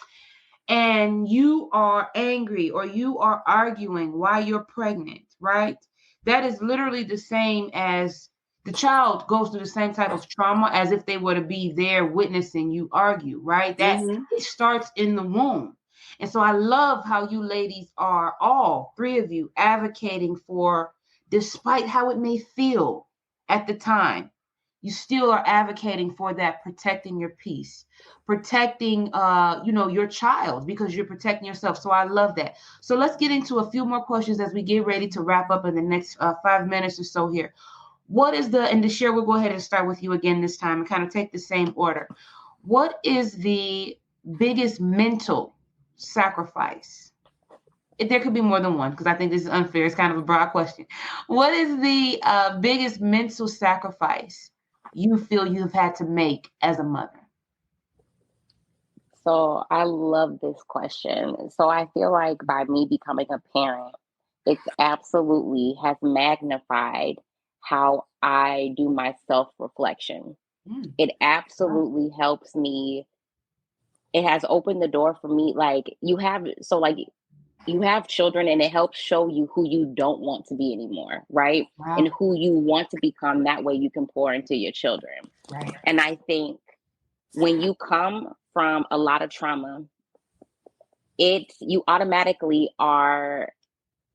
And you are angry or you are arguing while you're pregnant, right? That is literally the same as the child goes through the same type of trauma as if they were to be there witnessing you argue, right? That it starts in the womb. And so I love how you ladies are, all three of you, advocating for, despite how it may feel at the time, you still are advocating for that, protecting your peace, protecting, your child, because you're protecting yourself. So I love that. So let's get into a few more questions as we get ready to wrap up in the next 5 minutes or so here. What is and Deshare, we'll go ahead and start with you again this time and kind of take the same order. What is the biggest mental sacrifice? There could be more than one, because I think this is unfair. It's kind of a broad question. What is the biggest mental sacrifice you feel you've had to make as a mother? So I love this question. So I feel like by me becoming a parent, it absolutely has magnified how I do my self-reflection. It absolutely helps me. It has opened the door for me. Like you have children, and it helps show you who you don't want to be anymore, right? Wow. And who you want to become. That way you can pour into your children. Right. And I think when you come from a lot of trauma, you automatically are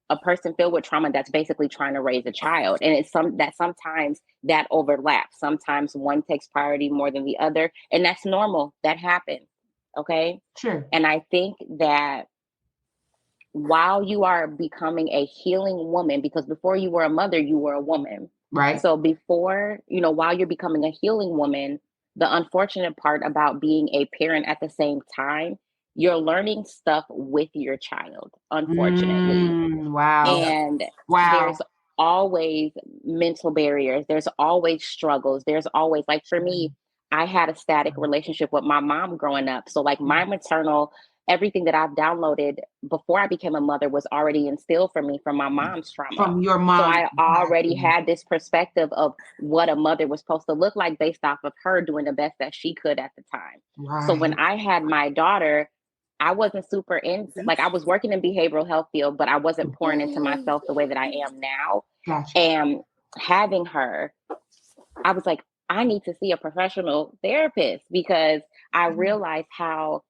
a person filled with trauma that's basically trying to raise a child. And it's sometimes that overlaps. Sometimes one takes priority more than the other. And that's normal. That happens. Okay. Sure. And I think that while you are becoming a healing woman, because before you were a mother, you were a woman. Right. So before, while you're becoming a healing woman, the unfortunate part about being a parent at the same time, you're learning stuff with your child, unfortunately. Wow. And there's always mental barriers. There's always struggles. There's always, like for me, I had a static relationship with my mom growing up. So like my maternal, everything that I've downloaded before I became a mother was already instilled for me from my mom's trauma. From your mom. So I already had this perspective of what a mother was supposed to look like based off of her doing the best that she could at the time. Right. So when I had my daughter, I wasn't super into, like I was working in behavioral health field, but I wasn't pouring into myself the way that I am now. Gotcha. And having her, I was like, I need to see a professional therapist, because I realized how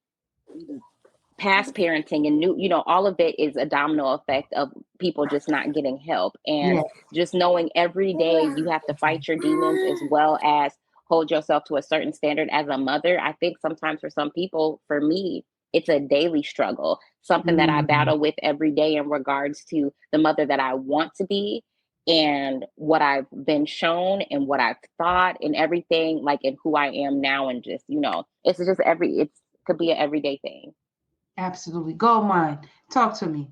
past parenting and new, all of it is a domino effect of people just not getting help. And Yes. just knowing every day you have to fight your demons as well as hold yourself to a certain standard as a mother. I think sometimes for some people, for me, it's a daily struggle, something that I battle with every day in regards to the mother that I want to be and what I've been shown and what I've thought and everything, like, and who I am now. And just, it's just it could be an everyday thing. Absolutely. Go mine. Talk to me.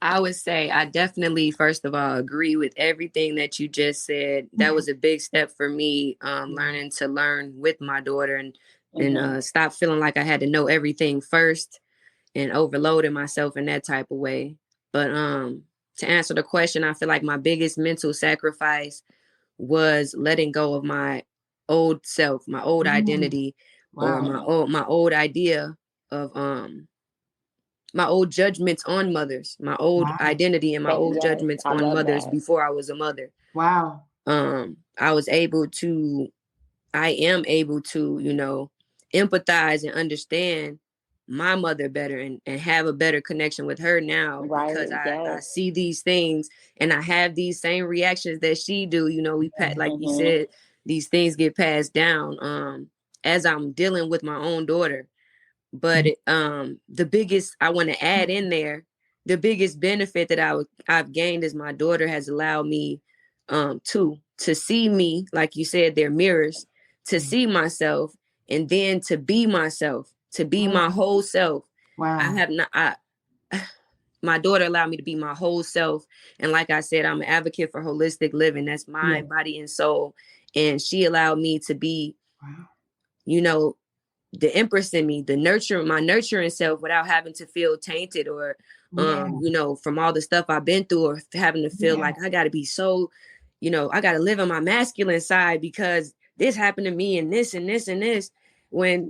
I would say I definitely, first of all, agree with everything that you just said. That was a big step for me, learning to learn with my daughter and stop feeling like I had to know everything first and overloading myself in that type of way. But to answer the question, I feel like my biggest mental sacrifice was letting go of my old self, my old identity, or my old idea of my old judgments on mothers, my old identity and my old judgments on mothers before I was a mother. Wow. I am able to, empathize and understand my mother better and have a better connection with her now because I see these things and I have these same reactions that she do. Like you said, these things get passed down as I'm dealing with my own daughter. But the biggest I want to add in there, the biggest benefit that I've gained is my daughter has allowed me to see me, like you said, they're mirrors, to see myself and then to be myself, to be my whole self. Wow. My daughter allowed me to be my whole self. And like I said, I'm an advocate for holistic living. That's mind, body, and soul. And she allowed me to be, the empress in me, my nurturing self without having to feel tainted or, from all the stuff I've been through or having to feel like I got to be so, I got to live in my masculine side because this happened to me and this and this and this. When,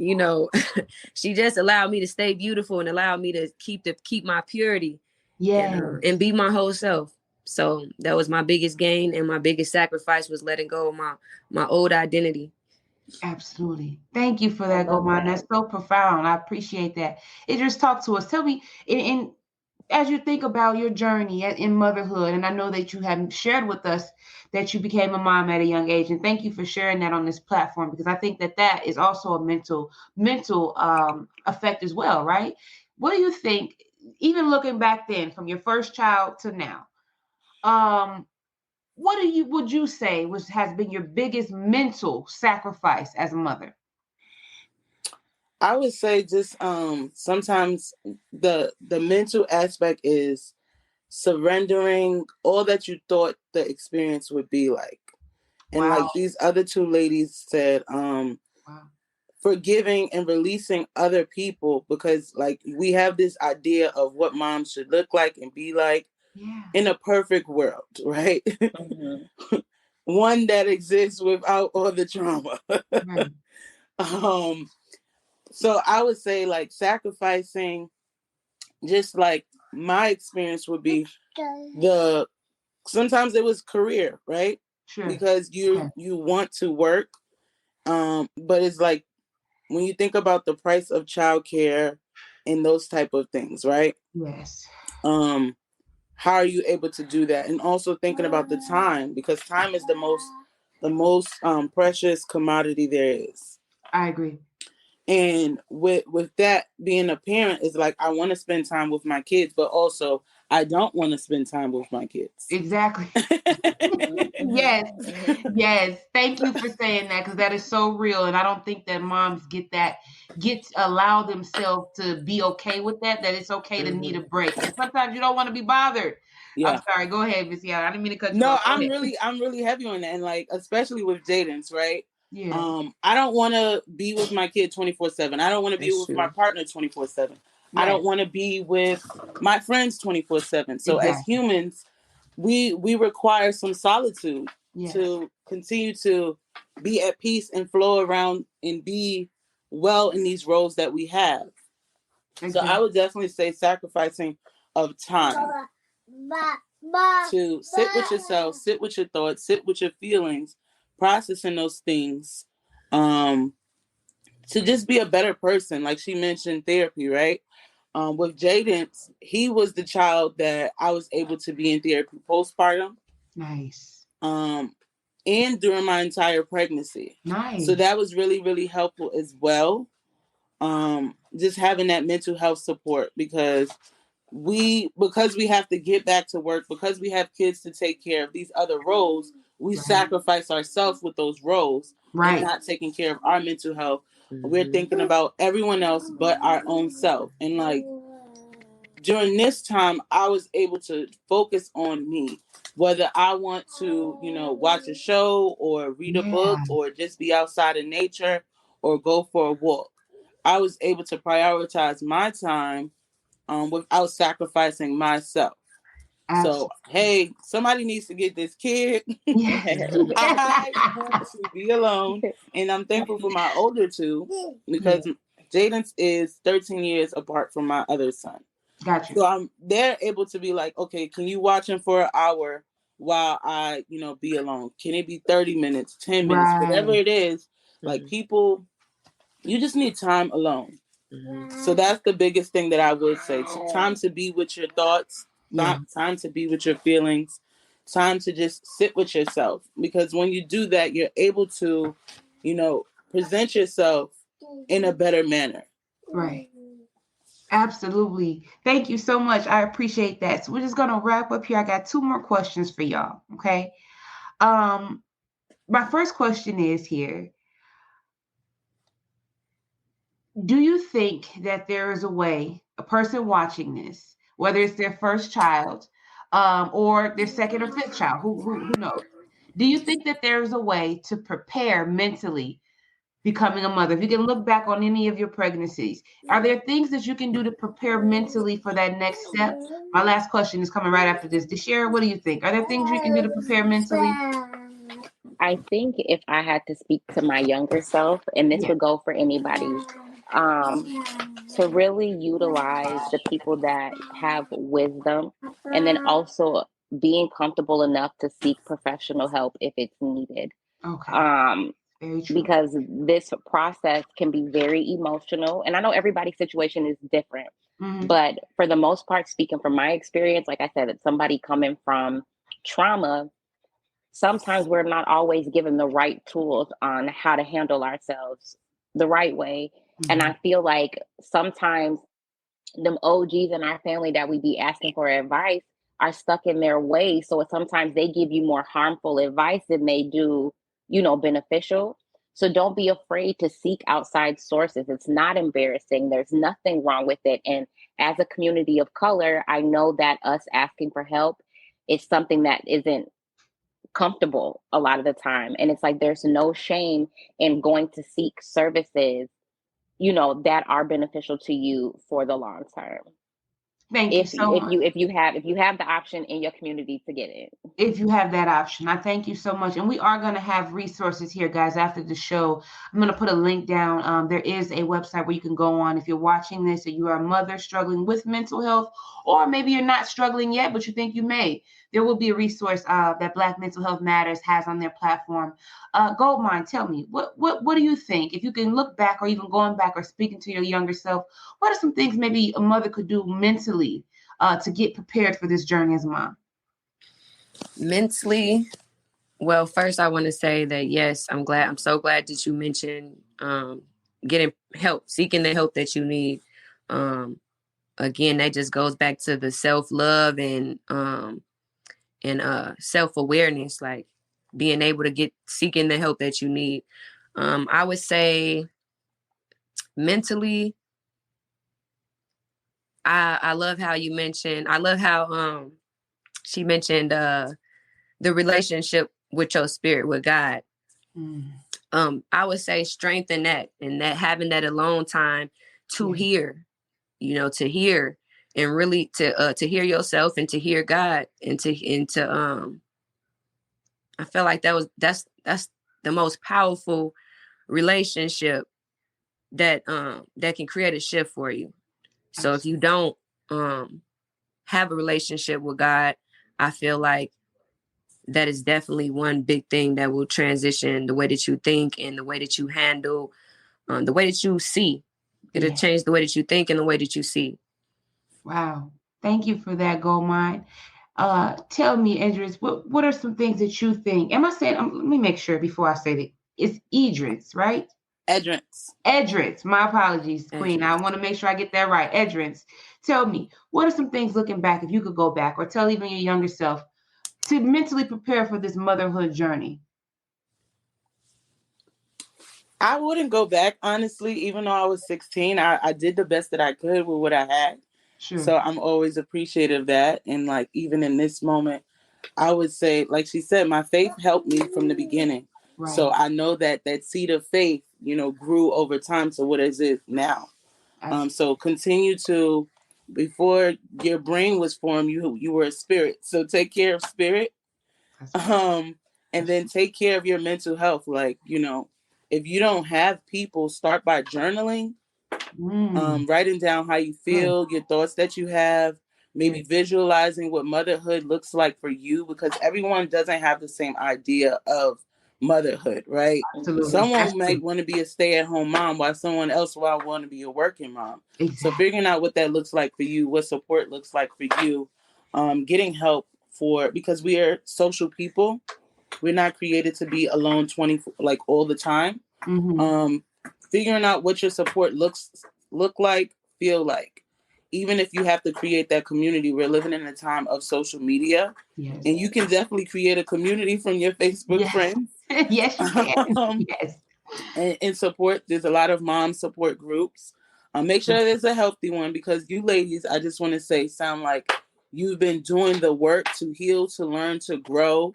she just allowed me to stay beautiful and allowed me to keep my purity and be my whole self. So that was my biggest gain. And my biggest sacrifice was letting go of my old identity. Absolutely. Thank you for that, Goman. That's so profound. I appreciate that. Just talk to us. Tell me, in as you think about your journey in motherhood, and I know that you have shared with us that you became a mom at a young age, and thank you for sharing that on this platform because I think that is also a mental effect as well, right? What do you think, even looking back then from your first child to now, what would you say has been your biggest mental sacrifice as a mother? I would say just sometimes the mental aspect is surrendering all that you thought the experience would be like. And like these other two ladies said, forgiving and releasing other people because like we have this idea of what moms should look like and be like in a perfect world, right? One that exists without all the trauma. So I would say like sacrificing, just like my experience would be sometimes it was career, right? Sure. Because you want to work. But it's like when you think about the price of childcare and those type of things, right? Yes. How are you able to do that? And also thinking about the time, because time is the most precious commodity there is. I agree. And with that being a parent is like, I want to spend time with my kids, but also I don't want to spend time with my kids. Exactly. Yes. Thank you for saying that because that is so real. And I don't think that moms allow themselves to be okay with that it's okay to need a break. And sometimes you don't want to be bothered. Yeah. I'm sorry. Go ahead, Miss Yara. I didn't mean to cut you off. I'm really heavy on that. And like, especially with Jadens, right? Yeah. I don't want to be with my kid 24/7. I don't want to be with my partner 24/7. I don't want to be with my friends 24/7. So as humans, we require some solitude to continue to be at peace and flow around and be well in these roles that we have. So I would definitely say sacrificing of time to sit with yourself, sit with your thoughts, sit with your feelings, processing those things, to just be a better person. Like she mentioned therapy, right? With Jaden's, he was the child that I was able to be in therapy postpartum. Nice. And during my entire pregnancy. Nice. So that was really, really helpful as well. Just having that mental health support because we have to get back to work, because we have kids to take care of, these other roles, we sacrifice ourselves with those roles and not taking care of our mental health. We're thinking about everyone else but our own self. And like during this time, I was able to focus on me, whether I want to, watch a show or read a book or just be outside in nature or go for a walk. I was able to prioritize my time without sacrificing myself. Absolutely. So, hey, somebody needs to get this kid. I want to be alone. And I'm thankful for my older two because Jaden's is 13 years apart from my other son. Gotcha. So they're able to be like, okay, can you watch him for an hour while I, be alone? Can it be 30 minutes, 10 minutes, whatever it is? Like people, you just need time alone. So that's the biggest thing that I would say. Time to be with your thoughts, time to be with your feelings, time to just sit with yourself. Because when you do that, you're able to, present yourself in a better manner. Right. Absolutely. Thank you so much. I appreciate that. So we're just going to wrap up here. I got 2 more questions for y'all. Okay. My first question is here. Do you think that there is a way a person watching this, whether it's their first child or their second or fifth child, who knows? Do you think that there is a way to prepare mentally becoming a mother? If you can look back on any of your pregnancies, are there things that you can do to prepare mentally for that next step? My last question is coming right after this. Deshara, what do you think? Are there things you can do to prepare mentally? I think if I had to speak to my younger self, and this would go for anybody, to really utilize the people that have wisdom, and then also being comfortable enough to seek professional help if it's needed. Okay. Very true. Because this process can be very emotional, and I know everybody's situation is different, but for the most part, speaking from my experience, like I said, it's somebody coming from trauma. Sometimes we're not always given the right tools on how to handle ourselves the right way. And I feel like sometimes them OGs in our family that we be asking for advice are stuck in their ways. So sometimes they give you more harmful advice than they do, beneficial. So don't be afraid to seek outside sources. It's not embarrassing. There's nothing wrong with it. And as a community of color, I know that us asking for help is something that isn't comfortable a lot of the time. And it's like there's no shame in going to seek services, that are beneficial to you for the long term. Thank you so much. If you have the option in your community to get it. If you have that option, I thank you so much. And we are going to have resources here, guys, after the show. I'm going to put a link down. There is a website where you can go on if you're watching this and you are a mother struggling with mental health, or maybe you're not struggling yet, but you think you may. There will be a resource that Black Mental Health Matters has on their platform. Goldmine, tell me, what do you think? If you can look back, or even going back or speaking to your younger self, what are some things maybe a mother could do mentally to get prepared for this journey as a mom? Mentally, well, first I want to say that, yes, I'm so glad that you mentioned getting help, seeking the help that you need. Again, that just goes back to the self-love and self-awareness, like being able to seeking the help that you need. I would say mentally, I love how you mentioned, I love how she mentioned the relationship with your spirit, with God. I would say strengthen that, and that having that alone time to hear, to hear and really to hear yourself and to hear God and to I feel like that's the most powerful relationship that can create a shift for you. So if you don't have a relationship with God, I feel like that is definitely one big thing that will transition the way that you think and the way that you handle the way that you see. It'll change the way that you think and the way that you see. Wow. Thank you for that, Gold Mine. Tell me, Idris, what are some things that you think? Am I saying, let me make sure before I say that. It's Idris, right? Edris. My apologies, Queen. I want to make sure I get that right. Edris. Tell me, what are some things looking back, if you could go back, or tell even your younger self, to mentally prepare for this motherhood journey? I wouldn't go back, honestly. Even though I was 16, I did the best that I could with what I had. Sure. So I'm always appreciative of that. And like, even in this moment, I would say, like she said, my faith helped me from the beginning. Right. So I know that seed of faith, grew over time to what is it now. So continue to, before your brain was formed, you were a spirit. So take care of spirit. And then take care of your mental health. Like, if you don't have people, start by journaling, writing down how you feel, your thoughts that you have, maybe visualizing what motherhood looks like for you, because everyone doesn't have the same idea of motherhood, right? Absolutely. Someone might want to be a stay-at-home mom while someone else will want to be a working mom. Exactly. So figuring out what that looks like for you, what support looks like for you, getting help because we are social people. We're not created to be alone 24, like all the time. Figuring out what your support look like, feel like. Even if you have to create that community, we're living in a time of social media. Yes. And you can definitely create a community from your Facebook friends. Yes, you can. Yes. And support. There's a lot of mom support groups. Make sure there's a healthy one, because you ladies, I just want to say, sound like you've been doing the work to heal, to learn, to grow,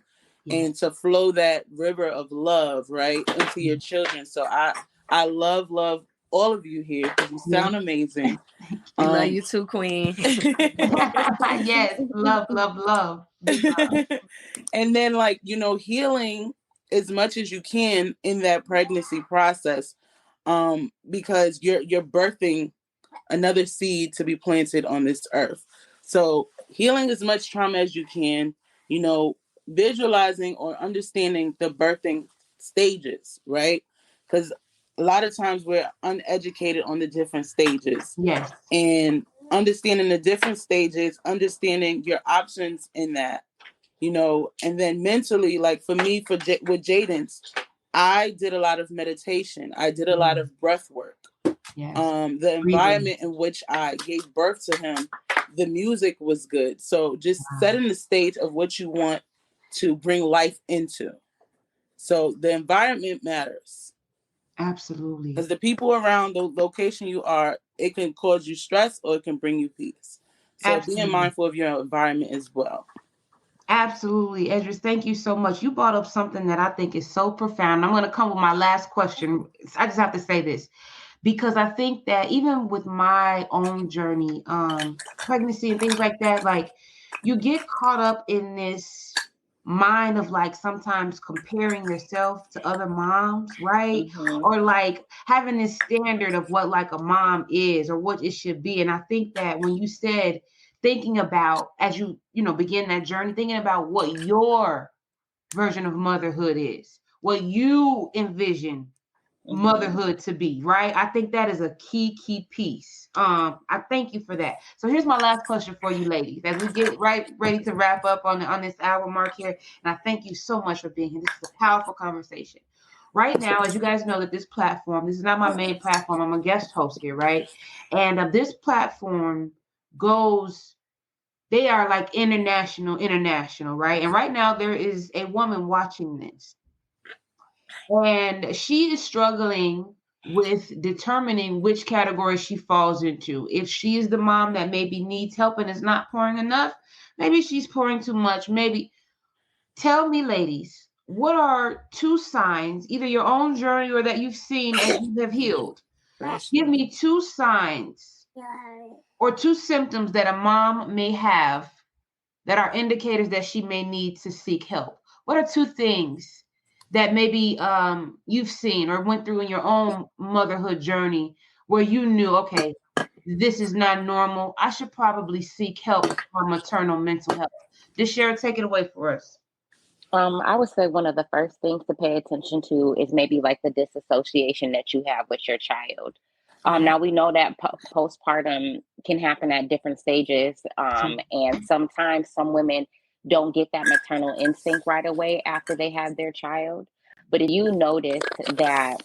and to flow that river of love, right, into your children. So I love all of you here, because you sound amazing. We love you too, Queen. Yes, love. Big love. And then, healing as much as you can in that pregnancy process, because you're birthing another seed to be planted on this earth. So healing as much trauma as you can, visualizing or understanding the birthing stages, right? Because a lot of times we're uneducated on the different stages. Yes. And understanding the different stages, understanding your options in that, and then mentally, like for me, with Jaden's, I did a lot of meditation. I did a lot of breath work. Yes. The environment in which I gave birth to him, the music was good. So just setting the stage of what you want to bring life into. So the environment matters. Absolutely. Because the people around the location you are, it can cause you stress or it can bring you peace. So being mindful of your environment as well. Absolutely. Edris, thank you so much. You brought up something that I think is so profound. I'm going to come with my last question. I just have to say this, because I think that even with my own journey, pregnancy and things like that, like you get caught up in this mind of like sometimes comparing yourself to other moms, right? Or like having this standard of what like a mom is or what it should be. And I think that when you said thinking about, as you begin that journey, thinking about what your version of motherhood is, what you envision motherhood to be, right? I think that is a key piece. I thank you for that. So here's my last question for you ladies as we get ready to wrap up on this hour mark here. And I thank you so much for being here. This is a powerful conversation. Right now, as you guys know, that this platform, this is not my main platform. I'm a guest host here, right? And this platform they are like international, right? And right now there is a woman watching this. And she is struggling with determining which category she falls into. If she is the mom that maybe needs help and is not pouring enough, maybe she's pouring too much. Maybe tell me, ladies, what are 2 signs, either your own journey or that you've seen as you have healed? Give me 2 signs or 2 symptoms that a mom may have that are indicators that she may need to seek help. What are 2 things that maybe you've seen or went through in your own motherhood journey where you knew, okay, this is not normal. I should probably seek help for maternal mental health. Just Shara, take it away for us. I would say one of the first things to pay attention to is maybe like the disassociation that you have with your child. Now we know that postpartum can happen at different stages, and sometimes some women don't get that maternal instinct right away after they have their child. But if you notice that,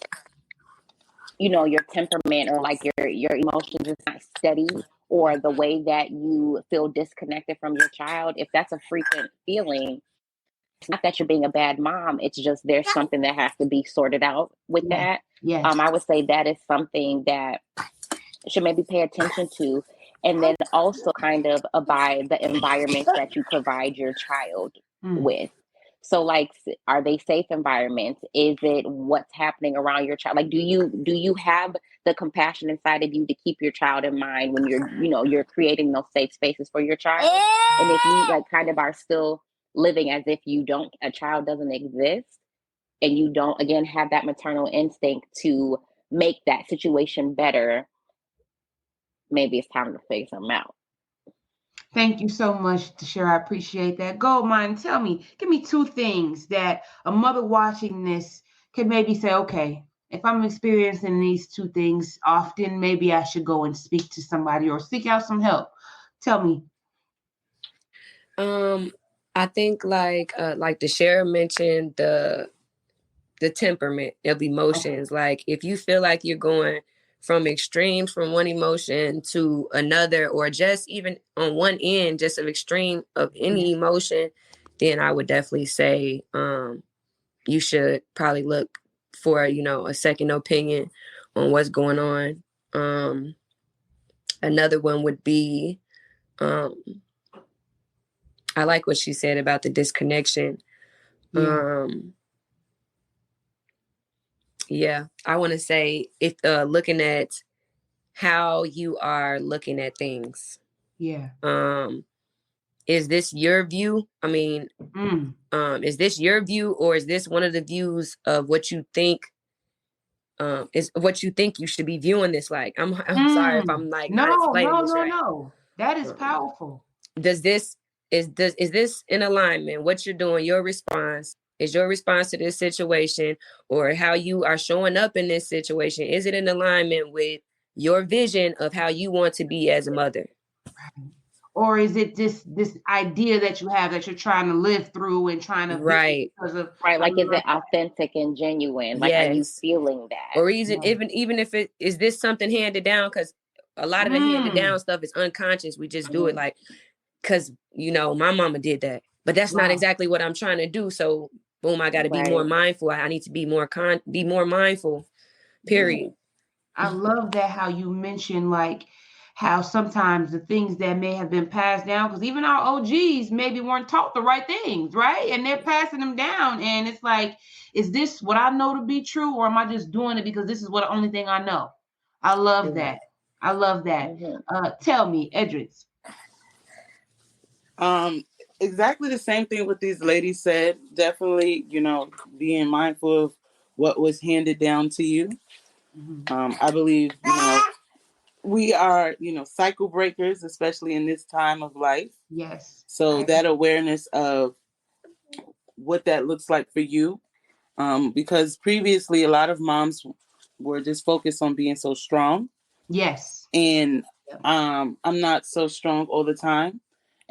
you know, your temperament or like your emotions is not steady, or the way that you feel disconnected from your child, if that's a frequent feeling, it's not that you're being a bad mom. It's just there's something that has to be sorted out with that. Yes. I would say that is something that should maybe pay attention to. And then also kind of abide the environments that you provide your child with. So like, are they safe environments? Is it what's happening around your child? Like, do you have the compassion inside of you to keep your child in mind when you're creating those safe spaces for your child? And if you like kind of are still living as if a child doesn't exist, and you don't, again, have that maternal instinct to make that situation better, maybe it's time to figure something out. Thank you so much, Tashira. I appreciate that. Goldmine, tell me, give me 2 things that a mother watching this can maybe say, okay, if I'm experiencing these 2 things often, maybe I should go and speak to somebody or seek out some help. Tell me. I think like Tashira mentioned, the temperament of emotions. Like if you feel like you're going from extremes from one emotion to another, or just even on one end, just of extreme of any emotion, then I would definitely say you should probably look for, a second opinion on what's going on. Another one would be, I like what she said about the disconnection. Yeah, I want to say if looking at how you are looking at things. Yeah. Is this your view? I mean, is this your view, or is this one of the views of what you think is what you think you should be viewing this like? I'm sorry if I'm like not explaining this right. No. That is powerful. Is this in alignment? What you're doing, your response. Is your response to this situation, or how you are showing up in this situation, is it in alignment with your vision of how you want to be as a mother? Right. Or is it this idea that you have that you're trying to live through and trying to right because of like is it authentic and genuine? Like, are you feeling that? Or even if it is this something handed down, because a lot of the handed down stuff is unconscious. We just do it like because my mama did that, but that's not exactly what I'm trying to do. So boom, I got to be more mindful. I need to be more mindful, period. I love that how you mentioned like how sometimes the things that may have been passed down, because even our OGs maybe weren't taught the right things, right? And they're passing them down. And it's like, is this what I know to be true, or am I just doing it because this is the only thing I know? I love that. I love that. Tell me, Edris. Exactly the same thing what these ladies said. Definitely, being mindful of what was handed down to you. I believe, we are, cycle breakers, especially in this time of life. Yes. So that awareness of what that looks like for you, because previously a lot of moms were just focused on being so strong. Yes. And I'm not so strong all the time.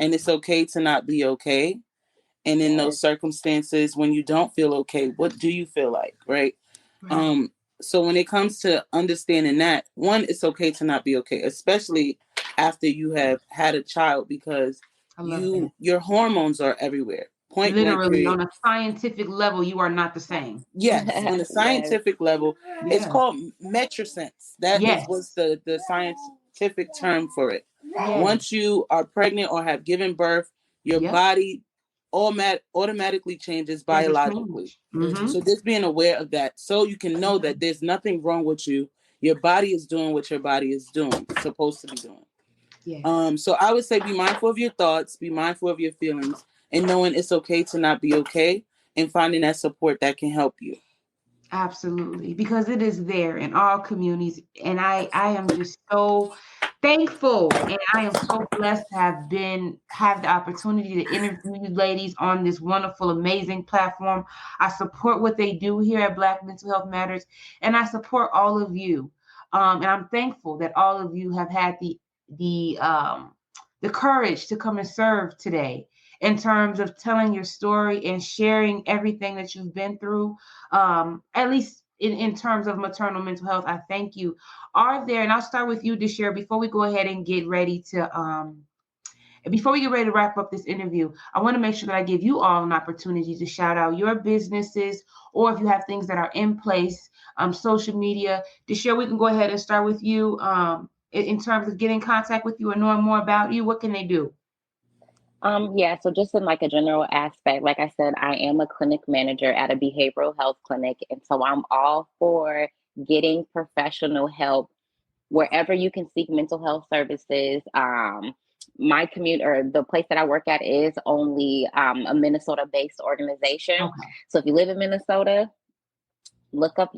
And it's okay to not be okay. And in those circumstances, when you don't feel okay, what do you feel like, right? So when it comes to understanding that, one, it's okay to not be okay, especially after you have had a child, because your hormones are everywhere. Literally, on a scientific level, you are not the same. Yes, on a scientific level, it's called metrosense. That was the scientific term for it. Once you are pregnant or have given birth, your body automatically changes biologically. So just being aware of that, so you can know that there's nothing wrong with you. Your body is doing what your body is supposed to be doing. So I would say be mindful of your thoughts, be mindful of your feelings, and knowing it's okay to not be okay, and finding that support that can help you. Absolutely, because it is there in all communities. And I am just so thankful, and I am so blessed to have the opportunity to interview you ladies on this wonderful, amazing platform. I support what they do here at Black Mental Health Matters, and I support all of you. And I'm thankful that all of you have had the courage to come and serve today in terms of telling your story and sharing everything that you've been through. At least in terms of maternal mental health, I thank you. Are there, and I'll start with you, Deshara, before we go ahead and get ready to wrap up this interview, I want to make sure that I give you all an opportunity to shout out your businesses, or if you have things that are in place, social media. Deshara, we can go ahead and start with you. In terms of getting in contact with you and knowing more about you, what can they do? So just in like a general aspect, like I said, I am a clinic manager at a behavioral health clinic. And so I'm all for getting professional help wherever you can seek mental health services. My commute, or the place that I work at, is only a Minnesota-based organization. Okay. So if you live in Minnesota, look up,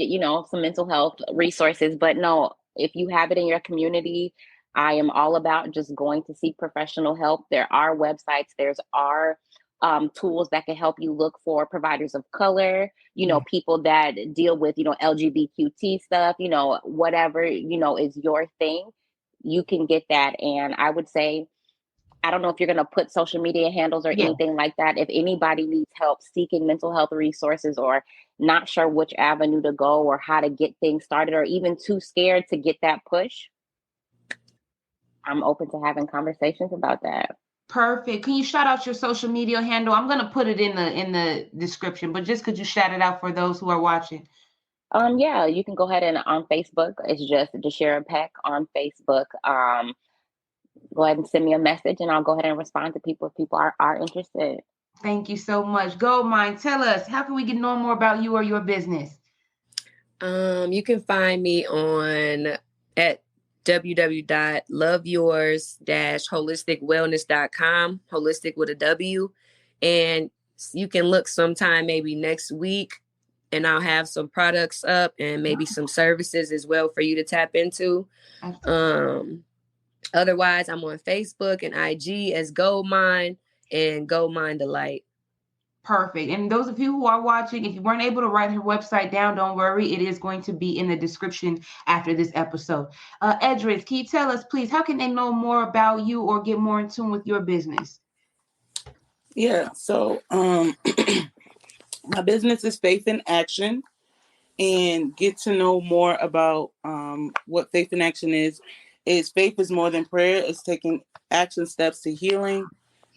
some mental health resources. But no, if you have it in your community, I am all about just going to seek professional help. There are websites, there's tools that can help you look for providers of color, people that deal with, LGBTQ stuff, whatever, is your thing, you can get that. And I would say, I don't know if you're going to put social media handles or anything like that. If anybody needs help seeking mental health resources, or not sure which avenue to go or how to get things started, or even too scared to get that push, I'm open to having conversations about that. Perfect. Can you shout out your social media handle? I'm going to put it in the description, but just could you shout it out for those who are watching? You can go ahead and on Facebook, it's just Deshara Peck on Facebook. Go ahead and send me a message and I'll go ahead and respond to people if people are interested. Thank you so much. Goldmine, tell us, how can we get know more about you or your business? You can find me at www.loveyours-holisticwellness.com, holistic with a W. And you can look sometime maybe next week, and I'll have some products up and maybe some services as well for you to tap into. Otherwise, I'm on Facebook and IG as Goldmine and Goldmine Delight. Perfect. And those of you who are watching, if you weren't able to write her website down, don't worry. It is going to be in the description after this episode. Edris, can you tell us, please, how can they know more about you or get more in tune with your business? Yeah. So my business is Faith in Action, and get to know more about what Faith in Action is faith is more than prayer. It's taking action steps to healing,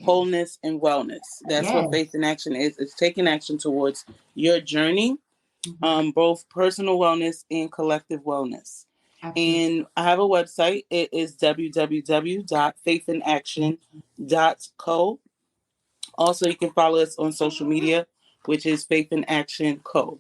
wholeness, and wellness. That's what Faith in Action is. It's taking action towards your journey, both personal wellness and collective wellness. Absolutely. And I have a website. It is www.faithinaction.co. Also, you can follow us on social media, which is Faith in Action Co.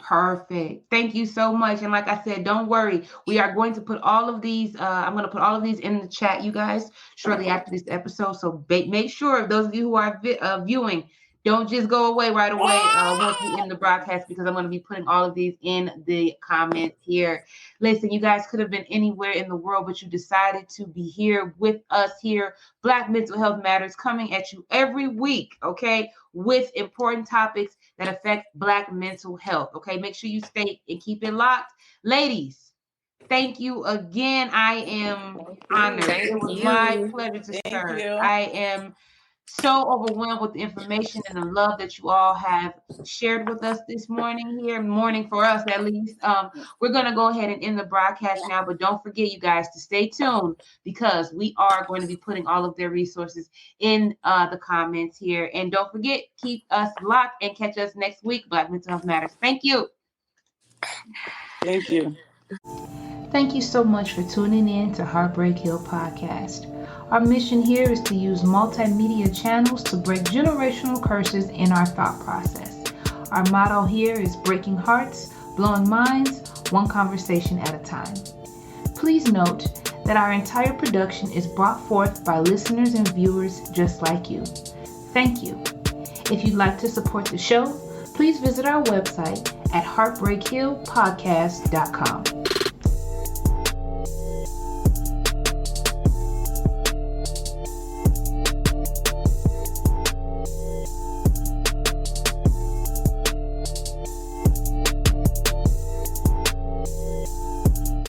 Perfect. Thank you so much. And like I said, don't worry. We are going to put all of these, I'm going to put all of these in the chat, you guys, shortly after this episode. So make sure, those of you who are viewing, don't just go away right away once we end the broadcast, because I'm going to be putting all of these in the comments here. Listen, you guys could have been anywhere in the world, but you decided to be here with us here. Black Mental Health Matters, coming at you every week, okay, with important topics that affect Black mental health, okay? Make sure you stay and keep it locked. Ladies, thank you again. I am honored. It was my pleasure to serve. I am so overwhelmed with the information and the love that you all have shared with us this morning for us at least. We're going to go ahead and end the broadcast now, but don't forget, you guys, to stay tuned, because we are going to be putting all of their resources in the comments here. And don't forget, keep us locked and catch us next week. Black Mental Health Matters. Thank you. Thank you. Thank you so much for tuning in to Heartbreak Hill Podcast. Our mission here is to use multimedia channels to break generational curses in our thought process. Our motto here is breaking hearts, blowing minds, one conversation at a time. Please note that our entire production is brought forth by listeners and viewers just like you. Thank you. If you'd like to support the show, please visit our website at heartbreakhillpodcast.com.